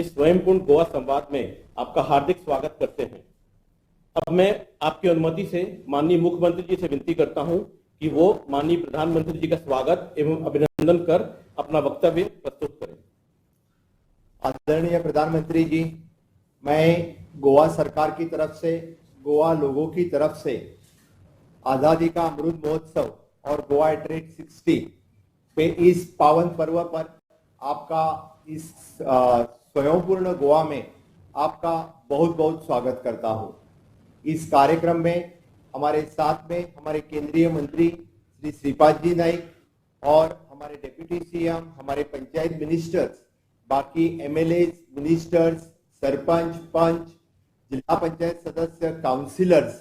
इस स्वयंपूर्ण गोवा संवाद में आपका हार्दिक स्वागत करते हैं। अब मैं आपकी अनुमति से माननीय मुख्यमंत्री जी से विनती करता हूं कि वो माननीय प्रधानमंत्री जी का स्वागत एवं अभिनंदन कर अपना वक्तव्य प्रस्तुत करें। आदरणीय प्रधानमंत्री जी, मैं गोवा सरकार की तरफ से, गोवा लोगों की तरफ से आजादी का अमृत महोत्सव और गोवा एट 60 पे इस पावन पर्व पर आपका इस स्वयंपूर्ण गोवा में आपका बहुत बहुत स्वागत करता हूं। इस कार्यक्रम में हमारे साथ में हमारे केंद्रीय मंत्री श्री श्रीपाद जी नाइक और हमारे डिप्टी सीएम, हमारे पंचायत मिनिस्टर्स, बाकी एमएलए, मिनिस्टर्स, सरपंच, पंच, जिला पंचायत सदस्य, काउंसिलर्स,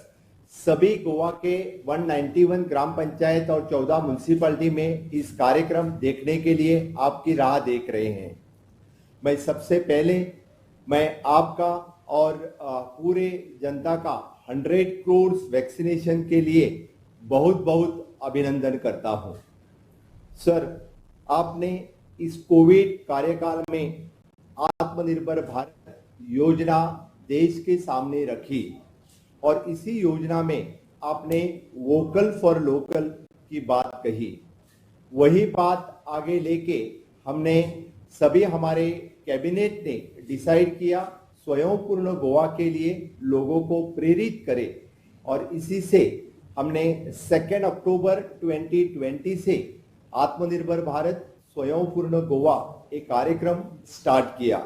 सभी गोवा के 191 ग्राम पंचायत और 14 म्युनिसिपैलिटी में इस कार्यक्रम देखने के लिए आपकी राह देख रहे हैं। मैं सबसे पहले आपका और पूरे जनता का 100 करोड़ वैक्सीनेशन के लिए बहुत बहुत अभिनंदन करता हूं। सर, आपने इस कोविड कार्यकाल में आत्मनिर्भर भारत योजना देश के सामने रखी और इसी योजना में आपने वोकल फॉर लोकल की बात कही। वही बात आगे लेके हमने सभी, हमारे कैबिनेट ने डिसाइड किया स्वयंपूर्ण गोवा के लिए लोगों को प्रेरित करे और इसी से हमने 2 अक्टूबर 2020 से आत्मनिर्भर भारत स्वयंपूर्ण गोवा एक कार्यक्रम स्टार्ट किया।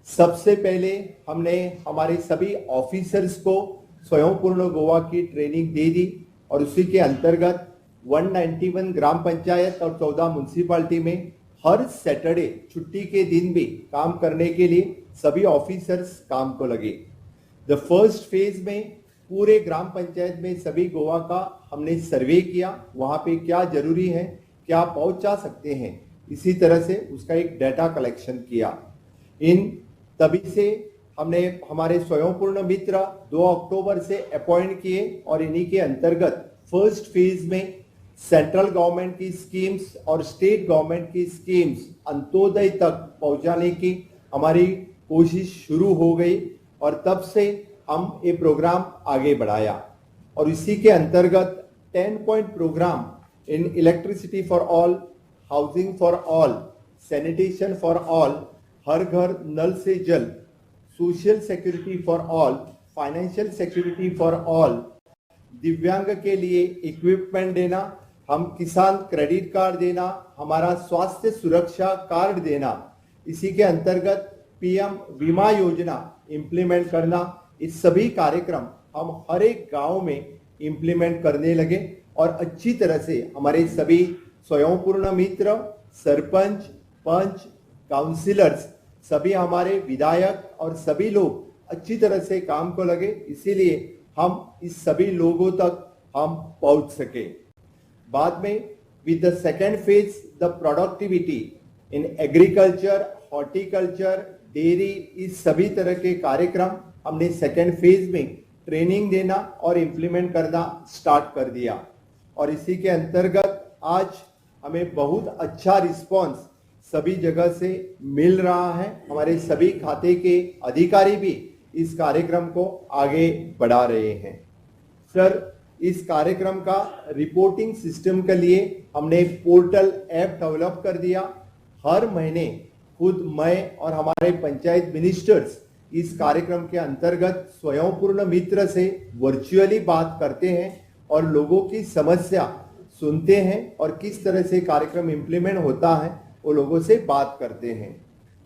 सबसे पहले हमने हमारे सभी ऑफिसर्स को स्वयंपूर्ण गोवा की ट्रेनिंग दे दी और उसी के अंतर्गत 191 ग्राम पंचायत और 14 म्युनिसिपैलिटी में हर सैटरडे छुट्टी के दिन भी काम करने के लिए सभी ऑफिसर्स काम को लगे। द फर्स्ट फेज में पूरे ग्राम पंचायत में सभी गोवा का हमने सर्वे किया, वहां पे क्या जरूरी है, क्या पहुंचा सकते हैं, इसी तरह से उसका एक डाटा कलेक्शन किया। तभी से हमने हमारे स्वयंपूर्ण मित्र 2 अक्टूबर से अपॉइंट किए और इन्हीं के अंतर्गत फर्स्ट फेज में सेंट्रल गवर्नमेंट की स्कीम्स और स्टेट गवर्नमेंट की स्कीम्स अंत्योदय तक पहुंचाने की हमारी कोशिश शुरू हो गई और तब से हम ये प्रोग्राम आगे बढ़ाया और इसी के अंतर्गत 10 point program in electricity for all, housing for all, sanitation for all, हर घर नल से जल, social security for all, financial security for all, दिव्यांग के लिए इक्विपमेंट देना, हम किसान क्रेडिट कार्ड देना, हमारा स्वास्थ्य सुरक्षा कार्ड देना, इसी के अंतर्गत पीएम बीमा योजना इंप्लीमेंट करना, इस सभी कार्यक्रम हम हर एक गांव में इंप्लीमेंट करने लगे और अच्छी तरह से हमारे सभी स्वयंपूर्ण मित्र, सरपंच, पंच, काउंसिलर्स, सभी हमारे विधायक और सभी लोग अच्छी तरह से काम को लगे, इसीलिए हम इस सभी लोगों तक हम पहुंच सके। बाद में with the second phase, the productivity in agriculture, horticulture, dairy, इस सभी तरह के कार्यक्रम हमने सेकेंड फेज में ट्रेनिंग देना और इंप्लीमेंट करना स्टार्ट कर दिया और इसी के अंतर्गत आज हमें बहुत अच्छा रिस्पॉन्स सभी जगह से मिल रहा है। हमारे सभी खाते के अधिकारी भी इस कार्यक्रम को आगे बढ़ा रहे हैं। सर, इस कार्यक्रम का रिपोर्टिंग सिस्टम के लिए हमने पोर्टल ऐप डेवलप कर दिया। हर महीने खुद मैं और हमारे पंचायत मिनिस्टर्स इस कार्यक्रम के अंतर्गत स्वयंपूर्ण मित्र से वर्चुअली बात करते हैं और लोगों की समस्या सुनते हैं और किस तरह से कार्यक्रम इंप्लीमेंट होता है वो लोगों से बात करते हैं।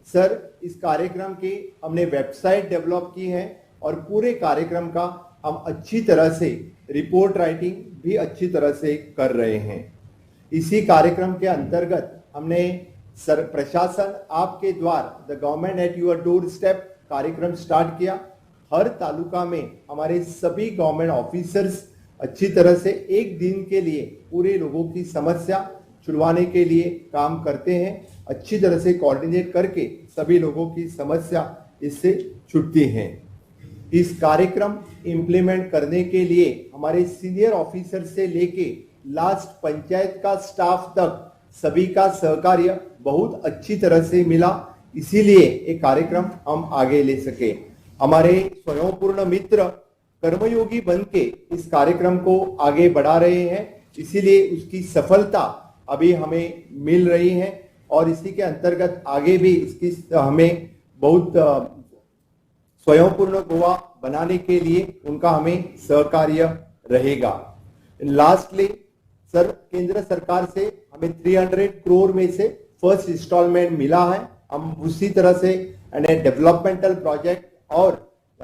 सर, इस कार्यक्रम की हमने वेबसाइट डेवलप की है और पूरे कार्यक्रम का हम अच्छी तरह से रिपोर्ट राइटिंग भी अच्छी तरह से कर रहे हैं। इसी कार्यक्रम के अंतर्गत हमने सर प्रशासन आपके द्वार, the government at your door step कार्यक्रम स्टार्ट किया। हर तालुका में हमारे सभी गवर्नमेंट ऑफिसर्स अच्छी तरह से एक दिन के लिए पूरे लोगों की समस्या छुड़वाने के लिए काम करते हैं, अच्छी तरह से कोऑर्डिनेट करके सभी लोगों की समस्या इससे छुटती हैं। इस कार्यक्रम इंप्लीमेंट करने के लिए हमारे सीनियर ऑफिसर से लेके लास्ट पंचायत का स्टाफ तक सभी का सहकार्य बहुत अच्छी तरह से मिला। इसीलिए ये कार्यक्रम हम आगे ले सके। हमारे स्वयंपूर्ण मित्र कर्मयोगी बन के इस कार्यक्रम को आगे बढ़ा रहे हैं, इसीलिए उसकी सफलता अभी हमें मिल रही है और इसी के अंतर्गत आगे भी इसकी हमें बहुत स्वयंपूर्ण गोवा बनाने के लिए उनका हमें सहकार्य रहेगा। लास्टली सर, केंद्र सरकार से हमें 300 करोड़ में से फर्स्ट इंस्टॉलमेंट मिला है। हम उसी तरह से डेवलपमेंटल प्रोजेक्ट और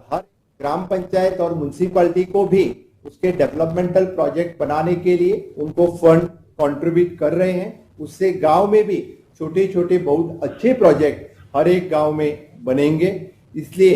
हर ग्राम पंचायत और म्युनिसिपैलिटी को भी उसके डेवलपमेंटल प्रोजेक्ट बनाने के लिए उनको फंड कंट्रीब्यूट कर रहे हैं। उससे गांव में भी छोटे छोटे बहुत अच्छे प्रोजेक्ट हर एक गांव में बनेंगे। इसलिए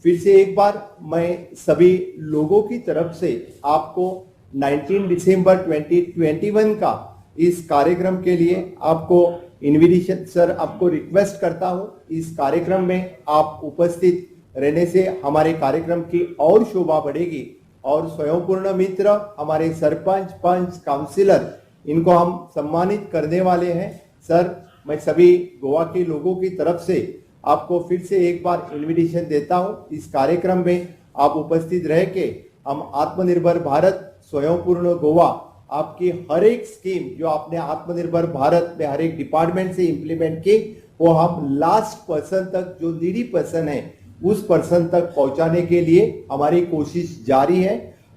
फिर से एक बार मैं सभी लोगों की तरफ से आपको 19 दिसंबर 2021 का इस कार्यक्रम के लिए आपको इनविटेशन सर आपको रिक्वेस्ट करता हूं। इस कार्यक्रम में आप उपस्थित रहने से हमारे कार्यक्रम की और शोभा बढ़ेगी और स्वयंपूर्ण मित्र हमारे सरपंच, पंच, काउंसिलर इनको हम सम्मानित करने वाले हैं। सर, मैं सभी गोवा के लोगों की तरफ से आपको फिर से एक बार इनविटेशन देता हूं। इस कार्यक्रम में आप उपस्थित रह के हम आत्मनिर्भर भारत स्वयंपूर्ण गोवा आपकी हर एक स्कीम जो आपने आत्मनिर्भर भारत में हर एक डिपार्टमेंट से इंप्लीमेंट की, वो हम लास्ट पर्सन तक, जो नीडी पर्सन है उस पर्सन तक पहुंचाने के लिए हमारी कोशिश जारी है।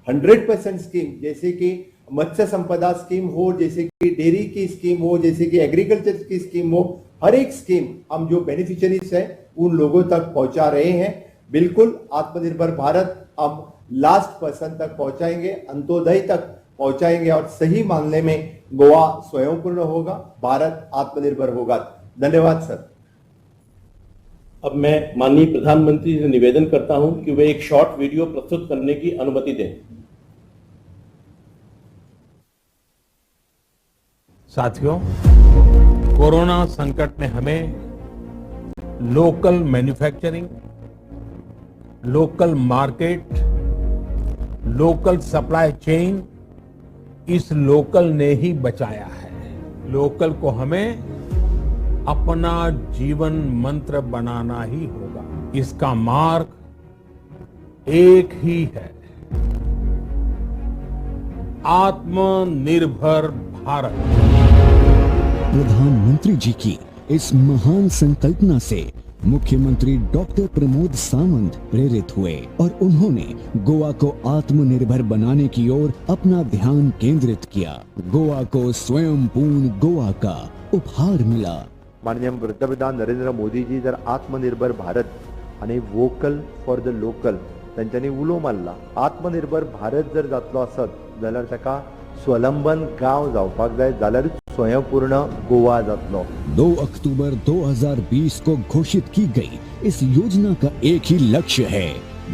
100% स्कीम, जैसे कि मत्स्य संपदा स्कीम हो, जैसे कि डेयरी की स्कीम हो, जैसे कि एग्रीकल्चर की स्कीम हो, हर एक स्कीम हम जो बेनिफिशियरीज है उन लोगों तक पहुंचा रहे हैं। बिल्कुल आत्मनिर्भर भारत हम लास्ट पर्सन तक पहुंचाएंगे, अंत्योदय तक पहुंचाएंगे और सही मामले में गोवा स्वयंपूर्ण होगा, भारत आत्मनिर्भर होगा। धन्यवाद सर। अब मैं माननीय प्रधानमंत्री से निवेदन करता हूं कि वे एक शॉर्ट वीडियो प्रस्तुत करने की अनुमति दें। साथियों, कोरोना संकट ने हमें local manufacturing, local market, local supply chain, इस लोकल ने ही बचाया है। लोकल को हमें अपना जीवन मंत्र बनाना ही होगा। इसका मार्ग एक ही है, आत्मनिर्भर भारत। प्रधानमंत्री जी की इस महान संकल्पना से मुख्यमंत्री डॉक्टर प्रमोद सावंत प्रेरित हुए और उन्होंने गोवा को आत्मनिर्भर बनाने की ओर अपना ध्यान केंद्रित किया। गोवा को स्वयं पूर्ण गोवा का उपहार मिला। माननीय पंतप्रधान नरेंद्र मोदी जी जर आत्मनिर्भर भारत आणि वोकल फॉर द लोकल तांच्यांनी उलो मारला। आत्मनिर्भर भारत जर जातलो आसत जाल्यार ताका स्वलंबन गांव जावपाक जाय, जाल्यार स्वयंपूर्ण गोवा जातलो। 2 अक्टूबर 2020 को घोषित की गई इस योजना का एक ही लक्ष्य है,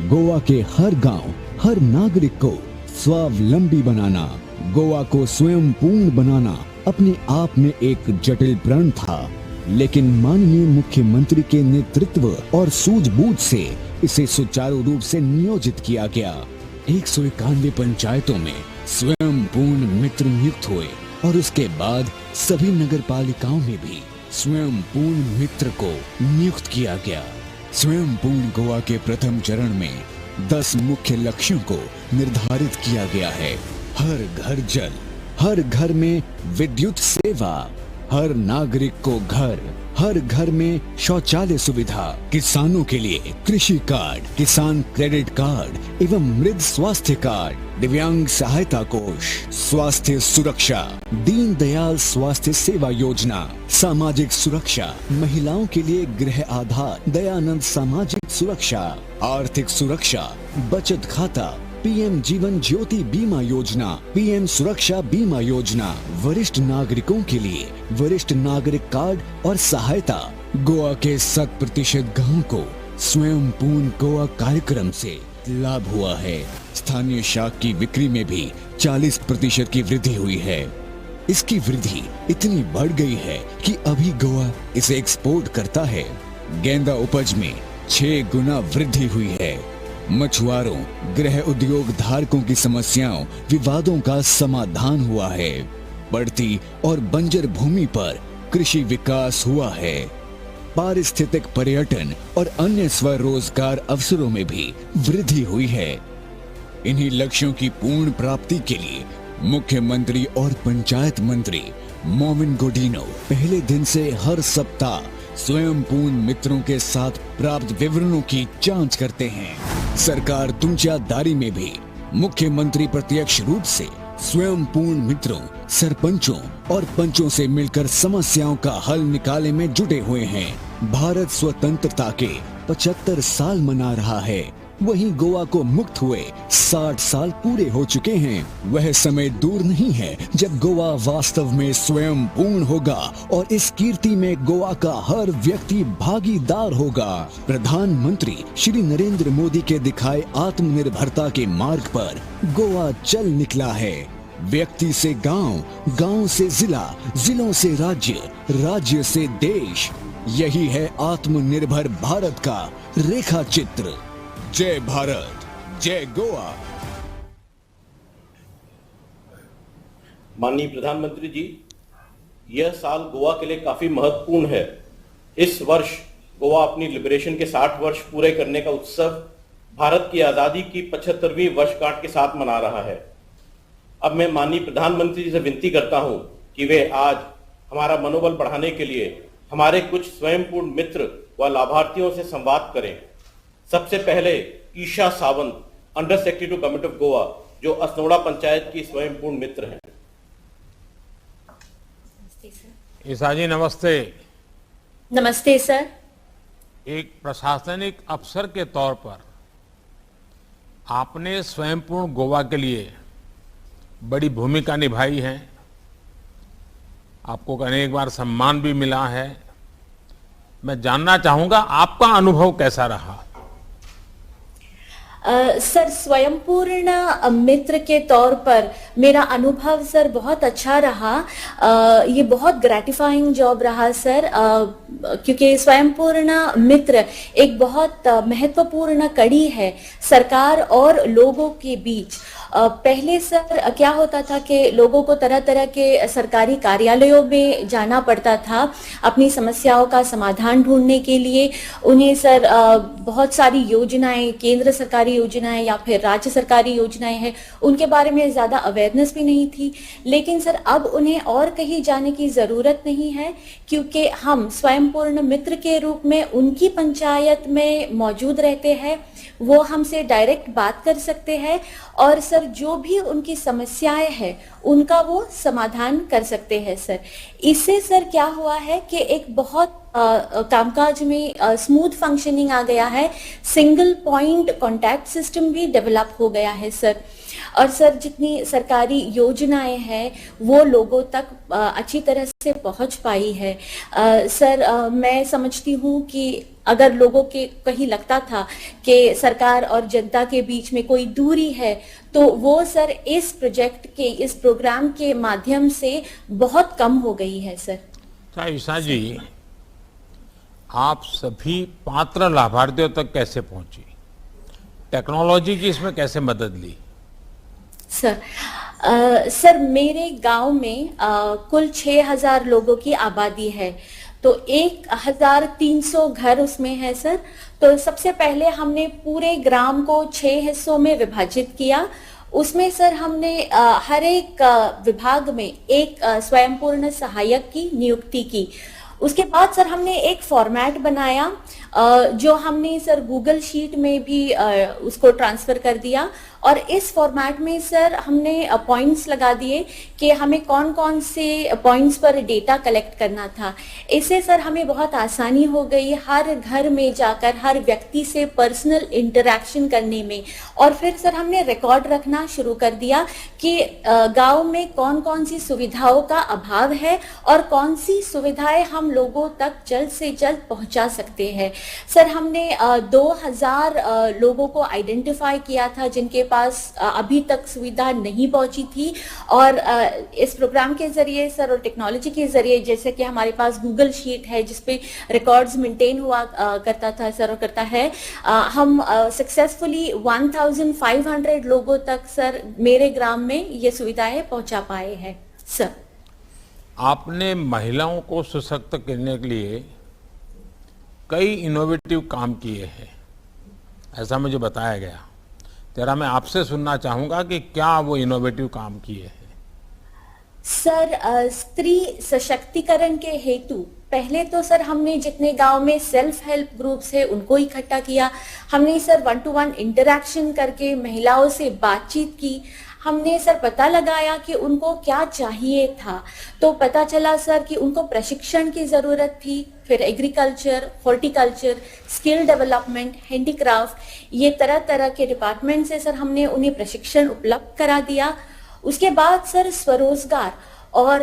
गोवा के हर गांव, हर नागरिक को स्वावलंबी बनाना। गोवा को स्वयं पूर्ण बनाना अपने आप में एक जटिल प्रण था, लेकिन माननीय मुख्यमंत्री के नेतृत्व और सूझबूझ से इसे सुचारू रूप से नियोजित किया गया। 191 पंचायतों में स्वयं पूर्ण मित्र नियुक्त हुए और उसके बाद सभी नगर पालिकाओं में भी स्वयं पूर्ण मित्र को नियुक्त किया गया। स्वयं पूर्ण गोवा के प्रथम चरण में 10 मुख्य लक्ष्यों को निर्धारित किया गया है। हर घर जल, हर घर में विद्युत सेवा, हर नागरिक को घर, हर घर में शौचालय सुविधा, किसानों के लिए कृषि कार्ड, किसान क्रेडिट कार्ड एवं मृद स्वास्थ्य कार्ड, दिव्यांग सहायता कोष, स्वास्थ्य सुरक्षा, दीन दयाल स्वास्थ्य सेवा योजना, सामाजिक सुरक्षा, महिलाओं के लिए गृह आधार, दयानंद सामाजिक सुरक्षा, आर्थिक सुरक्षा, बचत खाता, पीएम जीवन ज्योति बीमा योजना, पीएम सुरक्षा बीमा योजना, वरिष्ठ नागरिकों के लिए वरिष्ठ नागरिक कार्ड और सहायता। गोवा के 100% गाँव को स्वयं पूर्ण गोवा कार्यक्रम से लाभ हुआ है। स्थानीय शाक की बिक्री में भी 40% की वृद्धि हुई है। इसकी वृद्धि इतनी बढ़ गई है कि अभी गोवा इसे एक्सपोर्ट करता है। गेंदा उपज में 6 गुना वृद्धि हुई है। मछुआरों, गृह उद्योग धारकों की समस्याओं, विवादों का समाधान हुआ है। बढ़ती और बंजर भूमि पर कृषि विकास हुआ है। पारिस्थितिक पर्यटन और अन्य स्वरोजगार अवसरों में भी वृद्धि हुई है। इन्हीं लक्ष्यों की पूर्ण प्राप्ति के लिए मुख्यमंत्री और पंचायत मंत्री मोमिन गोडिनो पहले दिन से हर सप्ताह स्वयं पूर्ण मित्रों के साथ प्राप्त विवरणों की जांच करते हैं। सरकार तुमच्या दारी में भी मुख्यमंत्री प्रत्यक्ष रूप से स्वयं पूर्ण मित्रों, सरपंचों और पंचों से मिलकर समस्याओं का हल निकालने में जुटे हुए हैं। भारत स्वतंत्रता के 75 साल मना रहा है, वहीं गोवा को मुक्त हुए 60 साल पूरे हो चुके हैं। वह समय दूर नहीं है जब गोवा वास्तव में स्वयं पूर्ण होगा और इस कीर्ति में गोवा का हर व्यक्ति भागीदार होगा। प्रधानमंत्री श्री नरेंद्र मोदी के दिखाए आत्मनिर्भरता के मार्ग पर गोवा चल निकला है। व्यक्ति से गांव, गांव से जिला, जिलों से राज्य, राज्य से देश, यही है आत्मनिर्भर भारत का रेखा चित्र। जय भारत, जय गोवा। माननीय प्रधानमंत्री जी, यह साल गोवा के लिए काफी महत्वपूर्ण है। इस वर्ष गोवा अपनी लिबरेशन के 60 वर्ष पूरे करने का उत्सव भारत की आजादी की 75वीं वर्षगांठ के साथ मना रहा है। अब मैं माननीय प्रधानमंत्री जी से विनती करता हूं कि वे आज हमारा मनोबल बढ़ाने के लिए हमारे कुछ स्वयंपूर्ण मित्र व लाभार्थियों से संवाद करें। सबसे पहले Isha Sawant, under secretary to government of Goa, जो असनोड़ा पंचायत की स्वयंपूर्ण मित्र हैं। ईशा जी नमस्ते। नमस्ते सर। एक प्रशासनिक अफसर के तौर पर आपने स्वयंपूर्ण गोवा के लिए बड़ी भूमिका निभाई है। आपको अनेक बार सम्मान भी मिला है। मैं जानना चाहूंगा आपका अनुभव कैसा रहा? सर, स्वयंपूर्ण मित्र के तौर पर मेरा अनुभव सर बहुत अच्छा रहा। ये बहुत ग्रेटिफाइंग जॉब रहा सर, क्योंकि स्वयंपूर्ण मित्र एक बहुत महत्वपूर्ण कड़ी है सरकार और लोगों के बीच। पहले सर क्या होता था कि लोगों को तरह तरह के सरकारी कार्यालयों में जाना पड़ता था अपनी समस्याओं का समाधान ढूंढने के लिए। उन्हें सर बहुत सारी योजनाएं, केंद्र सरकारी योजनाएं या फिर राज्य सरकारी योजनाएं हैं, उनके बारे में ज्यादा अवेयरनेस भी नहीं थी। लेकिन सर अब उन्हें और कहीं जाने की जरूरत नहीं है, क्योंकि हम स्वयंपूर्ण मित्र के रूप में उनकी पंचायत में मौजूद रहते हैं। वो हमसे डायरेक्ट बात कर सकते हैं और सर जो भी उनकी समस्याएं हैं उनका वो समाधान कर सकते हैं सर। इससे सर क्या हुआ है कि एक बहुत कामकाज में स्मूथ फंक्शनिंग आ गया है। सिंगल पॉइंट कांटेक्ट सिस्टम भी डेवलप हो गया है सर। और सर जितनी सरकारी योजनाएं हैं वो लोगों तक अच्छी तरह से पहुंच पाई है। सर मैं समझती हूँ कि अगर लोगों के कहीं लगता था कि सरकार और जनता के बीच में कोई दूरी है, तो वो सर इस प्रोजेक्ट के, इस प्रोग्राम के माध्यम से बहुत कम हो गई है सर। अच्छा ईशा जी, आप सभी पात्र लाभार्थियों तक कैसे पहुंची? टेक्नोलॉजी की इसमें कैसे मदद ली? सर मेरे गांव में कुल 6000 लोगों की आबादी है, तो 1300 घर उसमें है सर। तो सबसे पहले हमने पूरे ग्राम को 6 हिस्सों में विभाजित किया। उसमें सर हमने हर एक विभाग में एक स्वयंपूर्ण सहायक की नियुक्ति की। उसके बाद सर हमने एक फॉर्मेट बनाया जो हमने सर गूगल शीट में भी उसको ट्रांसफर कर दिया। और इस फॉर्मेट में सर हमने पॉइंट्स लगा दिए कि हमें कौन कौन से पॉइंट्स पर डेटा कलेक्ट करना था। इससे सर हमें बहुत आसानी हो गई हर घर में जाकर हर व्यक्ति से पर्सनल इंटरेक्शन करने में। और फिर सर हमने रिकॉर्ड रखना शुरू कर दिया कि गांव में कौन कौन सी सुविधाओं का अभाव है और कौन सी सुविधाएं हम लोगों तक जल्द से जल्द पहुंचा सकते हैं। सर हमने 2000 लोगों को आइडेंटिफाई किया था जिनके पास अभी तक सुविधा नहीं पहुंची थी। और इस प्रोग्राम के जरिए सर और टेक्नोलॉजी के जरिए, जैसे कि हमारे पास गूगल शीट है जिसपे रिकॉर्ड्स मेंटेन हुआ करता था सर और करता है, हम सक्सेसफुली 1500 लोगों तक सर मेरे ग्राम में ये सुविधाएं पहुंचा पाए हैं सर। आपने महिलाओं को सशक्त करने के लिए कई इनोवेटिव काम किए हैं, ऐसा मुझे बताया गया। जरा मैं आपसे सुनना चाहूंगा कि क्या वो इनोवेटिव काम किए हैं। सर स्त्री सशक्तिकरण के हेतु पहले तो सर हमने जितने गांव में सेल्फ हेल्प ग्रुप्स है उनको इकट्ठा किया। हमने सर 1-to-1 इंटरेक्शन करके महिलाओं से बातचीत की। हमने सर पता लगाया कि उनको क्या चाहिए था, तो पता चला सर कि उनको प्रशिक्षण की जरूरत थी। फिर agriculture, horticulture, skill development, handicraft, ये तरह तरह के डिपार्टमेंट से सर हमने उन्हें प्रशिक्षण उपलब्ध करा दिया। उसके बाद सर स्वरोजगार और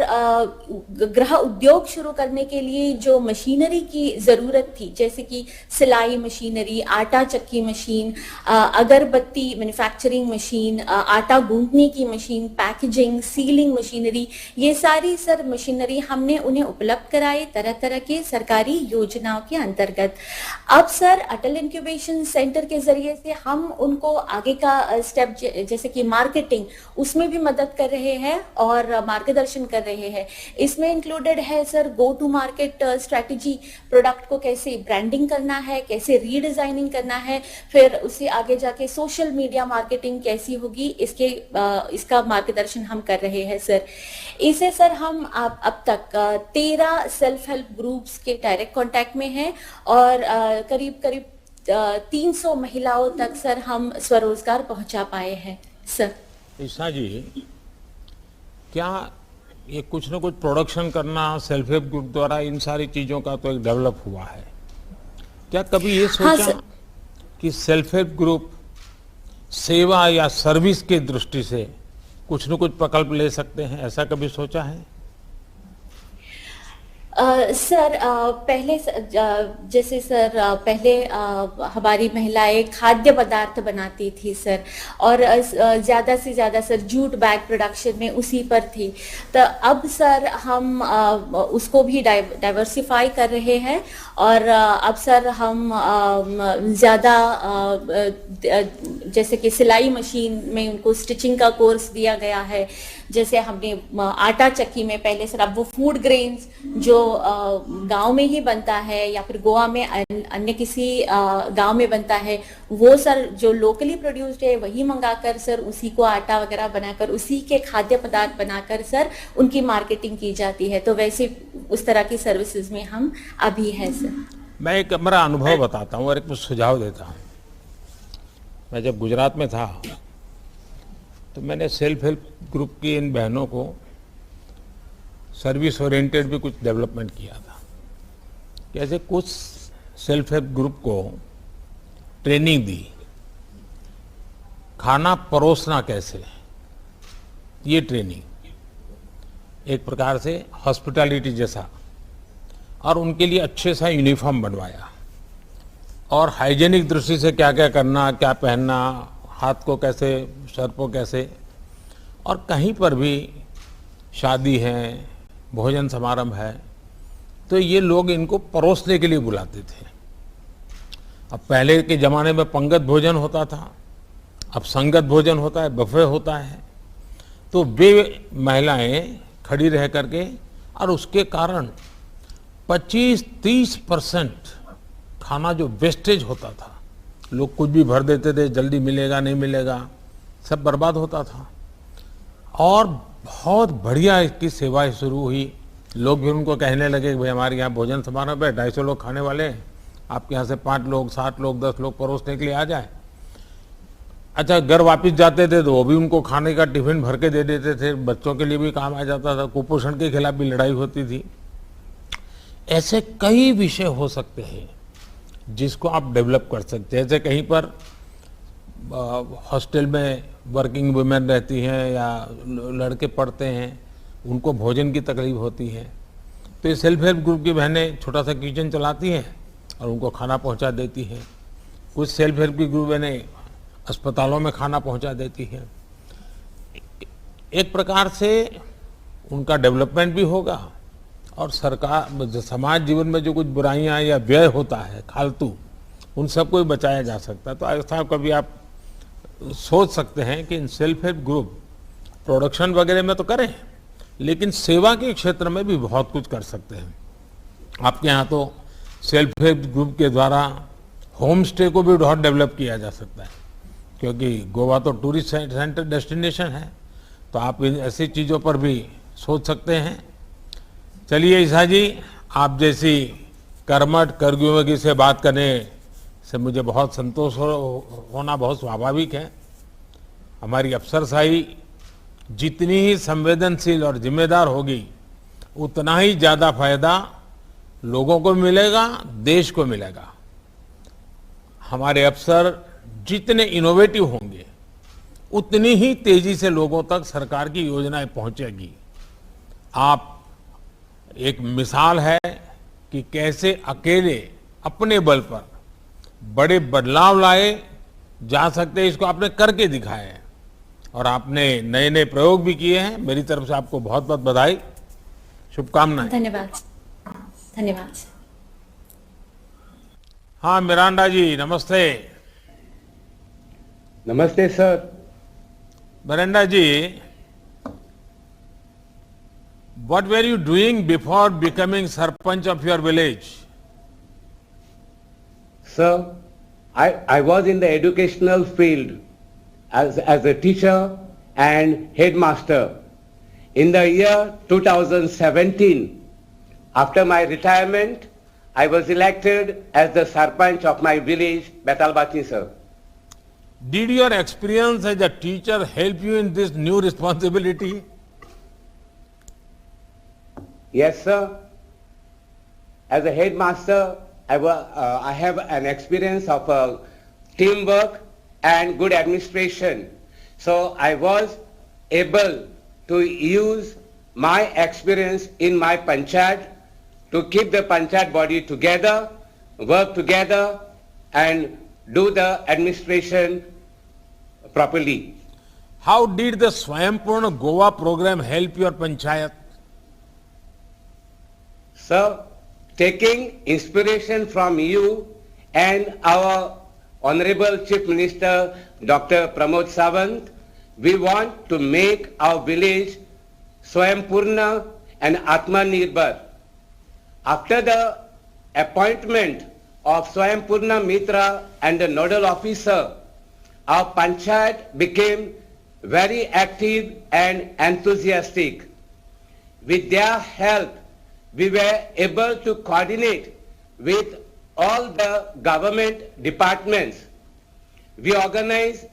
गृह उद्योग शुरू करने के लिए जो मशीनरी की जरूरत थी, जैसे कि सिलाई मशीनरी, आटा चक्की मशीन, अगरबत्ती मैन्युफैक्चरिंग मशीन, आटा गूंथने की मशीन, पैकेजिंग, सीलिंग मशीनरी, ये सारी सर मशीनरी हमने उन्हें उपलब्ध कराए तरह तरह के सरकारी योजनाओं के अंतर्गत। अब सर अटल इंक्यूबेशन सेंटर के जरिए से हम उनको आगे का स्टेप जैसे कि मार्केटिंग, उसमें भी मदद कर रहे हैं और मार्गदर्शन कर रहे हैं। इसमें इंक्लूडेड है sir go to market strategy, product को कैसे ब्रांडिंग करना है, कैसे रीडिजाइनिंग करना है, फिर उससे आगे जाके सोशल मीडिया मार्केटिंग कैसी होगी, इसका मार्गदर्शन हम कर रहे हैं सर। इसे सर हम अब तक 13 सेल्फ हेल्प ग्रुप्स के डायरेक्ट कांटेक्ट में हैं और करीब करीब 300 महिलाओं तक सर हम स्वरोजगार पहुंचा पाए हैं सर। ईशा जी, क्या ये कुछ न कुछ प्रोडक्शन करना सेल्फ हेल्प ग्रुप द्वारा, इन सारी चीजों का तो एक डेवलप हुआ है, क्या कभी ये सोचा सर। कि सेल्फ हेल्प ग्रुप सेवा या सर्विस की दृष्टि से कुछ न कुछ प्रकल्प ले सकते हैं, ऐसा कभी सोचा है? सर पहले जैसे सर पहले हमारी महिलाएं खाद्य पदार्थ बनाती थी सर, और ज्यादा से ज्यादा सर जूट बैग प्रोडक्शन में उसी पर थी। तो अब सर हम उसको भी डाइवर्सिफाई कर रहे हैं और अब सर हम ज्यादा जैसे कि सिलाई मशीन में उनको स्टिचिंग का कोर्स दिया गया है। जैसे हमने आटा चक्की में पहले सर, अब वो फूड ग्रेन्स जो गांव में ही बनता है या फिर गोवा में अन्य किसी गांव में बनता है, वो सर जो लोकली प्रोड्यूस्ड है वही मंगाकर सर उसी को आटा वगैरह बनाकर उसी के खाद्य पदार्थ बनाकर सर उनकी मार्केटिंग की जाती है। तो वैसे उस तरह की सर्विसेज में हम अभी है सर। मैं एक मेरा अनुभव बताता हूँ और एक सुझाव देता हूँ। मैं जब गुजरात में था तो मैंने सेल्फ हेल्प ग्रुप की इन बहनों को सर्विस ओरिएंटेड भी कुछ डेवलपमेंट किया था। कैसे कुछ सेल्फ हेल्प ग्रुप को ट्रेनिंग दी, खाना परोसना कैसे, ये ट्रेनिंग एक प्रकार से हॉस्पिटैलिटी जैसा, और उनके लिए अच्छे सा यूनिफॉर्म बनवाया और हाइजेनिक दृष्टि से क्या क्या करना, क्या पहनना, हाथ को कैसे, सर को कैसे, और कहीं पर भी शादी है, भोजन समारंभ है तो ये लोग इनको परोसने के लिए बुलाते थे। अब पहले के ज़माने में पंगत भोजन होता था, अब संगत भोजन होता है, बफे होता है। तो वे महिलाएं खड़ी रह करके, और उसके कारण 25-30% खाना जो वेस्टेज होता था, लोग कुछ भी भर देते थे, जल्दी मिलेगा नहीं मिलेगा, सब बर्बाद होता था। और बहुत बढ़िया इसकी सेवाएं शुरू हुई। लोग भी उनको कहने लगे कि भाई हमारे यहाँ भोजन समारोह है, 250 लोग खाने वाले हैं, आपके यहाँ से 5 लोग, 7 लोग, 10 लोग परोसने के लिए आ जाए। अच्छा, घर वापस जाते थे तो वो भी उनको खाने का टिफिन भर के दे देते थे, बच्चों के लिए भी काम आ जाता था, कुपोषण के खिलाफ भी लड़ाई होती थी। ऐसे कई विषय हो सकते हैं जिसको आप डेवलप कर सकते हैं। जैसे कहीं पर हॉस्टल में वर्किंग वुमेन रहती हैं या लड़के पढ़ते हैं, उनको भोजन की तकलीफ होती है, तो ये सेल्फ हेल्प ग्रुप की बहनें छोटा सा किचन चलाती हैं और उनको खाना पहुंचा देती हैं। कुछ सेल्फ हेल्प की ग्रुप बहनें अस्पतालों में खाना पहुंचा देती हैं। एक प्रकार से उनका डेवलपमेंट भी होगा और सरकार, समाज जीवन में जो कुछ बुराइयां या व्यय होता है फालतू, उन सबको भी बचाया जा सकता है। तो ऐसा कभी आप सोच सकते हैं कि in self help group production वगैरह में तो करें, लेकिन सेवा के क्षेत्र में भी बहुत कुछ कर सकते हैं। आपके यहाँ तो सेल्फ हेल्प ग्रुप के द्वारा होम स्टे को भी बहुत डेवलप किया जा सकता है, क्योंकि गोवा तो टूरिस्ट सेंटर डेस्टिनेशन है, तो आप इन ऐसी चीज़ों पर भी सोच सकते हैं। चलिए ईसा जी, आप जैसी कर्मठ कर्मयोगी से बात करने से मुझे बहुत संतोष होना बहुत स्वाभाविक है। हमारी अफसरशाही जितनी ही संवेदनशील और जिम्मेदार होगी, उतना ही ज़्यादा फायदा लोगों को मिलेगा, देश को मिलेगा। हमारे अफसर जितने इनोवेटिव होंगे, उतनी ही तेजी से लोगों तक सरकार की योजनाएं पहुंचेगी। आप एक मिसाल है कि कैसे अकेले अपने बल पर बड़े बदलाव लाए जा सकते हैं, इसको आपने करके दिखाया है और आपने नए नए प्रयोग भी किए हैं। मेरी तरफ से आपको बहुत बहुत बधाई, शुभकामनाएं। धन्यवाद। धन्यवाद। हाँ मिरांडा जी, नमस्ते। नमस्ते sir. Miranda ji, what were you doing before becoming sarpanch of your village? Sir, I was in the educational field as a teacher and headmaster. In the year 2017, after my retirement, I was elected as the sarpanch of my village, Betalbati, sir. Did your experience as a teacher help you in this new responsibility? Yes, sir. As a headmaster, I have an experience of teamwork and good administration. So I was able to use my experience in my panchayat to keep the panchayat body together, work together, and do the administration properly. How did the Swayampurna Goa program help your panchayat? Sir, taking inspiration from you and our Honorable Chief Minister Dr. Pramod Sawant, we want to make our village Swayampurna and Atmanirbhar. After the appointment of Swayampurna Mitra and the nodal officer, our panchayat became very active and enthusiastic. With their help, we were able to coordinate with all the government departments. We organized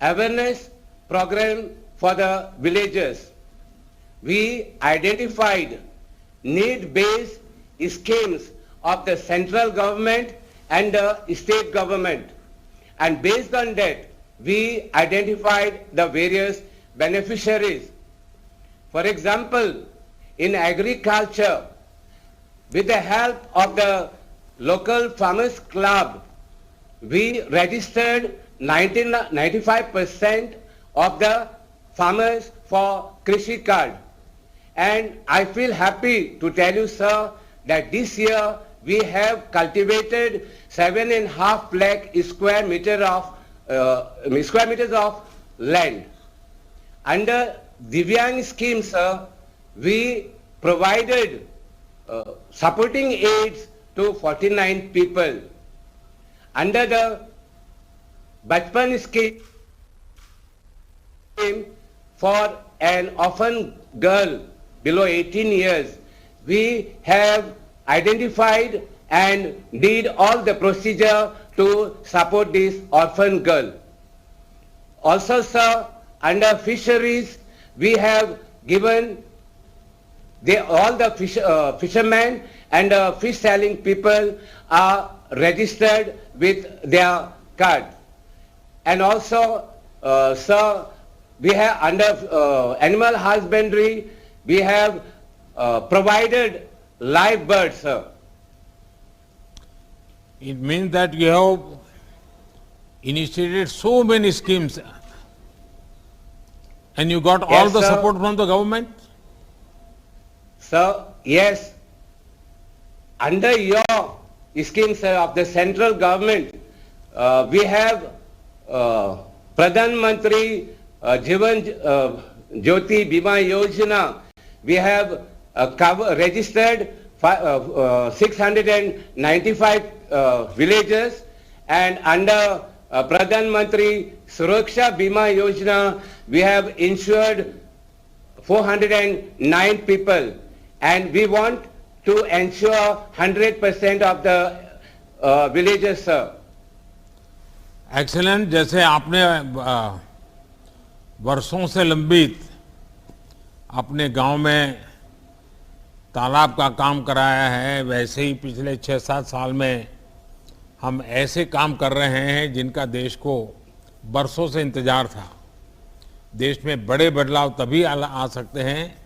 awareness program for the villagers. We identified need-based schemes of the central government and the state government. And based on that, we identified the various beneficiaries. For example, in agriculture, with the help of the local farmers club, we registered 95% of the farmers for Krishi card. And I feel happy to tell you, sir, that this year we have cultivated 7.5 lakh square meters of land. Under Divyang scheme, sir, we provided supporting aids to 49 people. Under the Bachpan scheme for an orphan girl below 18 years, we have identified and did all the procedure to support this orphan girl. Also, sir, under fisheries, we have given all the fishermen and fish selling people are registered with their card. And also, sir, we have under animal husbandry, we have provided live birds, sir. It means that you have initiated so many schemes and you got all Yes, the sir. support from the government? So, yes, under your scheme, sir, of the central government, we have Pradhan Mantri Jivan Jyoti Bima Yojana. We have registered 695 villages, and under Pradhan Mantri Suraksha Bima Yojana, we have insured 409 people, and we want to ensure 100% of the villages, sir. Excellent. जैसे आपने वर्षों से लंबित अपने गांव में तालाब का काम कराया है, वैसे ही पिछले 6-7 साल में हम ऐसे काम कर रहे हैं जिनका देश को बरसों से इंतजार था। देश में बड़े बदलाव तभी आ सकते हैं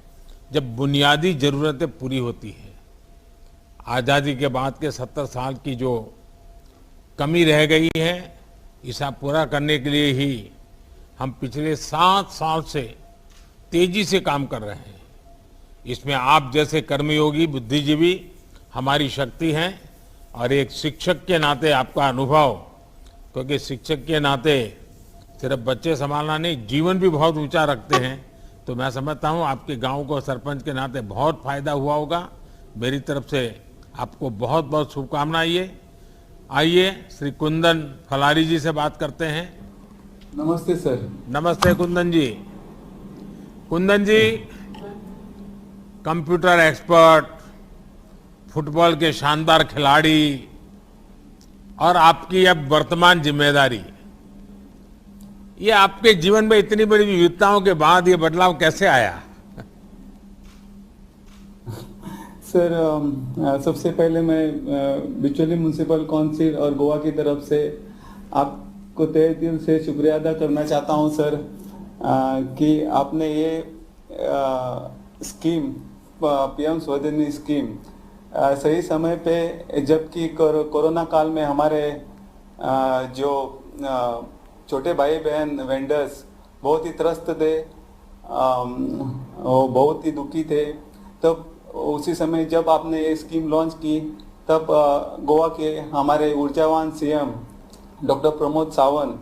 जब बुनियादी जरूरतें पूरी होती हैं। आज़ादी के बाद के 70 साल की जो कमी रह गई है, इसे पूरा करने के लिए ही हम पिछले 7 साल से तेजी से काम कर रहे हैं। इसमें आप जैसे कर्मयोगी बुद्धिजीवी हमारी शक्ति हैं, और एक शिक्षक के नाते आपका अनुभव, क्योंकि शिक्षक के नाते सिर्फ बच्चे संभालना नहीं, जीवन भी बहुत ऊंचा रखते हैं, तो मैं समझता हूं आपके गांव को सरपंच के नाते बहुत फायदा हुआ होगा। मेरी तरफ से आपको बहुत बहुत शुभकामनाएं। आइए श्री कुंदन फलारी जी से बात करते हैं। नमस्ते सर। नमस्ते कुंदन जी। कुंदन जी कंप्यूटर एक्सपर्ट, फुटबॉल के शानदार खिलाड़ी, और आपकी अब वर्तमान जिम्मेदारी, ये आपके जीवन में इतनी बड़ी विविधताओं के बाद ये बदलाव कैसे आया? सर सबसे पहले मैं बिचौली म्युनिसिपल काउंसिल और गोवा की तरफ से आपको तहे दिल से शुक्रिया अदा करना चाहता हूं सर, कि आपने ये स्कीम पीएम स्वनिधि स्कीम सही समय पे, जबकि कोरोना काल में हमारे जो छोटे भाई बहन वेंडर्स बहुत ही त्रस्त थे, वो बहुत ही दुखी थे, तब उसी समय जब आपने ये स्कीम लॉन्च की, तब गोवा के हमारे ऊर्जावान सीएम डॉक्टर प्रमोद सावंत,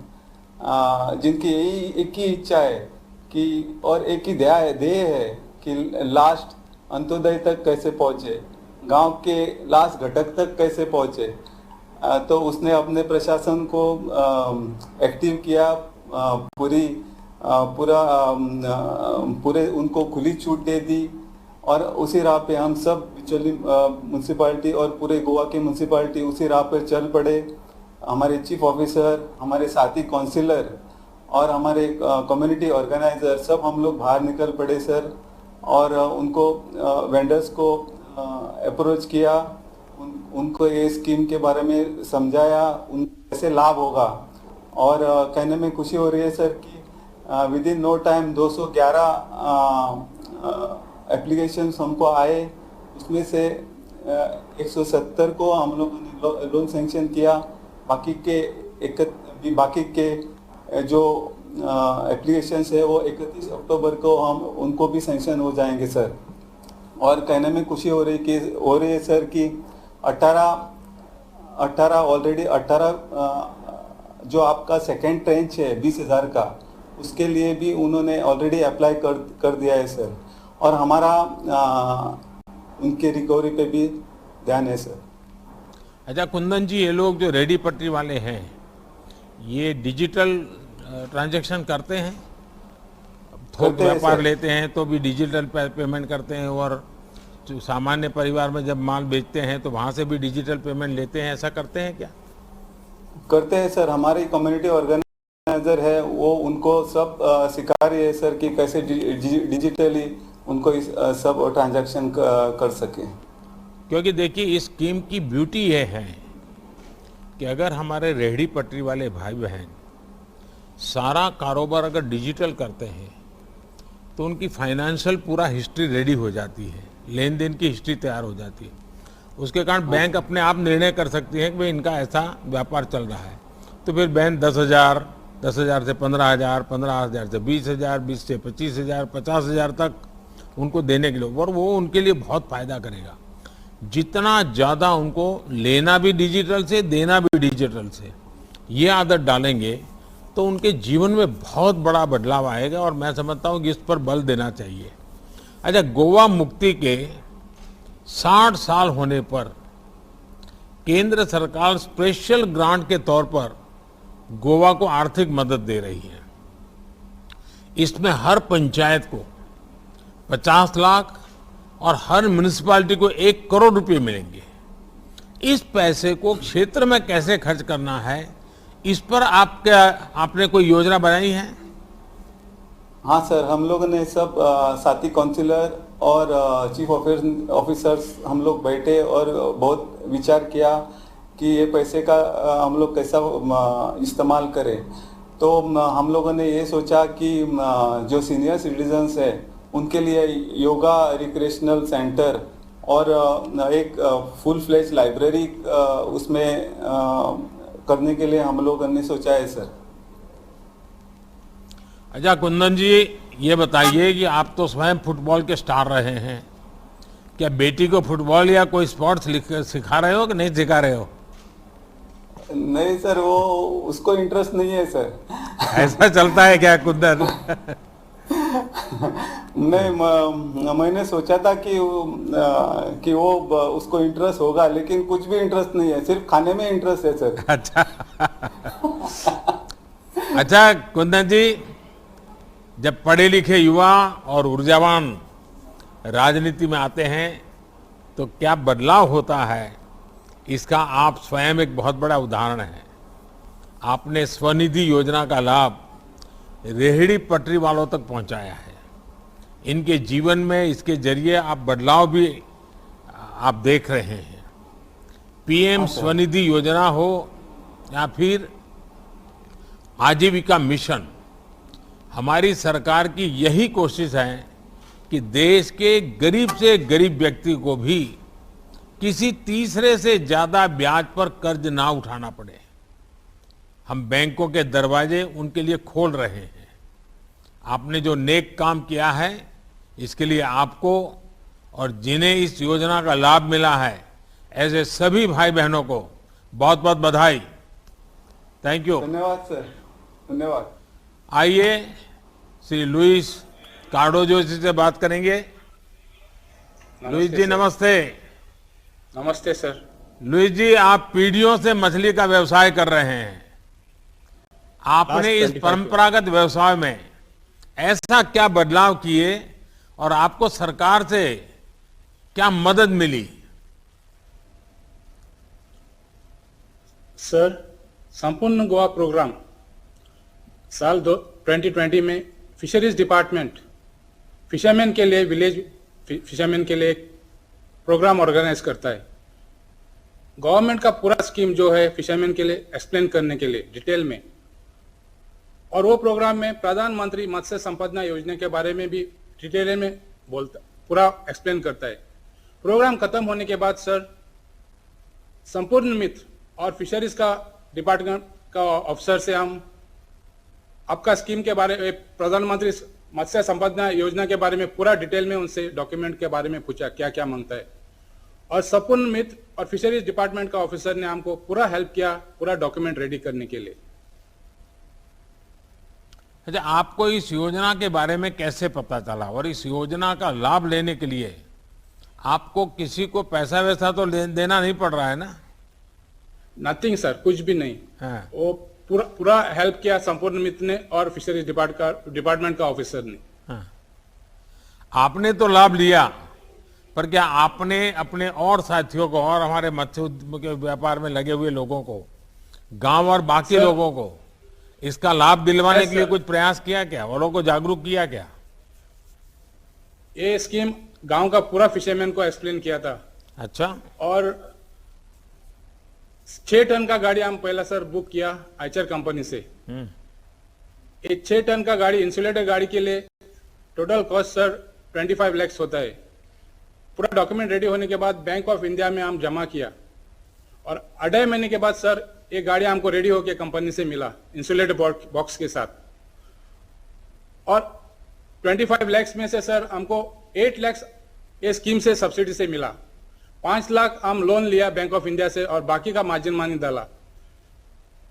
जिनकी यही एक ही इच्छा है कि, और एक ही ध्येय है कि लास्ट अंत्योदय तक कैसे पहुंचे, गांव के लास्ट घटक तक कैसे पहुंचे, तो उसने अपने प्रशासन को एक्टिव किया, पूरे उनको खुली छूट दे दी, और उसी राह पे हम सब बिचौली म्युनिसिपैलिटी और पूरे गोवा की म्युनिसिपैलिटी उसी राह पर चल पड़े। हमारे चीफ ऑफिसर, हमारे साथी काउंसिलर और हमारे कम्युनिटी ऑर्गेनाइजर सब हम लोग बाहर निकल पड़े सर, और उनको वेंडर्स को अप्रोच किया, उनको ये स्कीम के बारे में समझाया, उन कैसे लाभ होगा, और कहने में खुशी हो रही है सर कि within no time 211 applications हमको आए, उसमें से 170 को हम लोगों ने लोन सैंक्शन किया। बाकी के जो एप्लीकेशंस है वो 31 अक्टूबर को हम उनको भी सैंक्शन हो जाएंगे सर। और कहने में खुशी हो रही है सर कि 18 ऑलरेडी 18 जो आपका सेकेंड ट्रेंच है 20,000 का, उसके लिए भी उन्होंने ऑलरेडी अप्लाई कर दिया है सर, और हमारा उनके रिकवरी पे भी ध्यान है सर। अच्छा कुंदन जी, ये लोग जो रेडी पटरी वाले हैं, ये डिजिटल ट्रांजैक्शन करते हैं? थोक व्यापार लेते हैं तो भी डिजिटल पेमेंट करते हैं, और जो सामान्य परिवार में जब माल बेचते हैं तो वहां से भी डिजिटल पेमेंट लेते हैं, ऐसा करते हैं क्या? करते हैं सर, हमारी कम्युनिटी ऑर्गेनाइजर है वो उनको सब सिखा रही है सर कि कैसे डिजिटली उनको इस सब ट्रांजैक्शन कर सके। क्योंकि देखिए इस स्कीम की ब्यूटी ये है कि अगर हमारे रेहड़ी पटरी वाले भाई बहन सारा कारोबार अगर डिजिटल करते हैं तो उनकी फाइनेंशियल पूरा हिस्ट्री रेडी हो जाती है, लेन देन की हिस्ट्री तैयार हो जाती है। उसके कारण बैंक अपने आप निर्णय कर सकती है कि भाई इनका ऐसा व्यापार चल रहा है, तो फिर बैंक 10,000 से 15,000, 15,000 से 20,000, 20 से 25,000, 50,000 तक उनको देने के लिए, और वो उनके लिए बहुत फायदा करेगा। जितना ज़्यादा उनको लेना भी डिजिटल से, देना भी डिजिटल से, ये आदत डालेंगे तो उनके जीवन में बहुत बड़ा बदलाव आएगा, और मैं समझता हूँ कि इस पर बल देना चाहिए। अच्छा, गोवा मुक्ति के 60 साल होने पर केंद्र सरकार स्पेशल ग्रांट के तौर पर गोवा को आर्थिक मदद दे रही है। इसमें हर पंचायत को 50 लाख और हर म्युनिसिपैलिटी को 1 करोड़ रुपए मिलेंगे। इस पैसे को क्षेत्र में कैसे खर्च करना है, इस पर आपने कोई योजना बनाई है? हाँ सर, हम लोगों ने सब साथी काउंसिलर और चीफ ऑफिसर्स हम लोग बैठे और बहुत विचार किया कि ये पैसे का हम लोग कैसा इस्तेमाल करें। तो हम लोगों ने ये सोचा कि जो सीनियर सिटीजन्स है उनके लिए योगा रिक्रिएशनल सेंटर और एक फुल फ्लेज लाइब्रेरी उसमें करने के लिए हम लोगों ने सोचा है सर। अच्छा कुंदन जी, ये बताइए कि आप तो स्वयं फुटबॉल के स्टार रहे हैं, क्या बेटी को फुटबॉल या कोई स्पोर्ट्स सिखा रहे हो कि नहीं सिखा रहे हो? नहीं सर, वो उसको इंटरेस्ट नहीं है सर। ऐसा चलता है क्या कुंदन? नहीं, मैंने सोचा था कि वो उसको इंटरेस्ट होगा, लेकिन कुछ भी इंटरेस्ट नहीं है, सिर्फ खाने में इंटरेस्ट है सर। अच्छा कुंदन जी, जब पढ़े लिखे युवा और ऊर्जावान राजनीति में आते हैं तो क्या बदलाव होता है, इसका आप स्वयं एक बहुत बड़ा उदाहरण है। आपने स्वनिधि योजना का लाभ रेहड़ी पटरी वालों तक पहुंचाया है। इनके जीवन में इसके जरिए आप बदलाव भी आप देख रहे हैं। पीएम स्वनिधि योजना हो या फिर आजीविका मिशन, हमारी सरकार की यही कोशिश है कि देश के गरीब से गरीब व्यक्ति को भी किसी तीसरे से ज्यादा ब्याज पर कर्ज ना उठाना पड़े। हम बैंकों के दरवाजे उनके लिए खोल रहे हैं। आपने जो नेक काम किया है, इसके लिए आपको और जिन्हें इस योजना का लाभ मिला है ऐसे सभी भाई बहनों को बहुत बहुत बधाई। Thank you. धन्यवाद सर, धन्यवाद। आइए श्री लुइस कार्डोजो जी से बात करेंगे। लुइस जी नमस्ते। नमस्ते सर। लुइस जी, आप पीढ़ियों से मछली का व्यवसाय कर रहे हैं। आपने इस परंपरागत व्यवसाय में ऐसा क्या बदलाव किए और आपको सरकार से क्या मदद मिली? सर, संपूर्ण गोवा प्रोग्राम साल 2020 में फिशरीज डिपार्टमेंट फिशरमैन के लिए विलेज फिशरमैन के लिए एक प्रोग्राम ऑर्गेनाइज करता है। गवर्नमेंट का पूरा स्कीम जो है फिशरमैन के लिए एक्सप्लेन करने के लिए डिटेल में, और वो प्रोग्राम में प्रधानमंत्री मत्स्य संपदा योजना के बारे में भी डिटेल में बोलता, पूरा एक्सप्लेन करता है। प्रोग्राम खत्म होने के बाद सर, संपूर्ण मित्र और फिशरीज का डिपार्टमेंट का अफसर से हम आपका स्कीम के बारे में, प्रधानमंत्री मत्स्य संपदा योजना के बारे में पूरा डिटेल में उनसे डॉक्यूमेंट के बारे में पूछा क्या क्या मांगता है, और संपूर्ण मित्र और फिशरीज डिपार्टमेंट का ऑफिसर ने हमको पूरा हेल्प किया पूरा डॉक्यूमेंट रेडी करने के लिए। अच्छा, आपको इस योजना के बारे में कैसे पता चला और इस योजना का लाभ लेने के लिए आपको किसी को पैसा वैसा तो देना नहीं पड़ रहा है ना? नथिंग सर, कुछ भी नहीं। हाँ। वो पूरा हेल्प किया संपूर्ण मित्र ने और फिशरीज डिपार्टमेंट का ऑफिसर ने। हाँ। आपने तो लाभ लिया, पर क्या आपने अपने और साथियों को और हमारे मत्स्य के व्यापार में लगे हुए लोगों को, गांव और बाकी लोगों को इसका लाभ दिलवाने के लिए कुछ प्रयास किया क्या? वालों को जागरूक किया क्या? ये स्कीम गांव का पूरा फिशरमैन को एक्सप्लेन किया था। अच्छा। और 6 टन का गाड़ी हम पहला सर बुक किया आइचर कंपनी से। एक 6 टन का गाड़ी, इंसुलेटेड गाड़ी के लिए टोटल कॉस्ट सर 25 लाख होता है। पूरा डॉक्यूमेंट रेडी होने के बाद बैंक ऑफ इंडिया में हम जमा किया, और 2.5 महीने के बाद सर एक गाड़ी हमको रेडी होकर कंपनी से मिला इंसुलेटेड बॉक्स के साथ। और 25 लाख में से सर हमको 8 लाख ये स्कीम से सब्सिडी से मिला। 5 लाख हम लोन लिया बैंक ऑफ इंडिया से और बाकी का मार्जिन मनी डाला।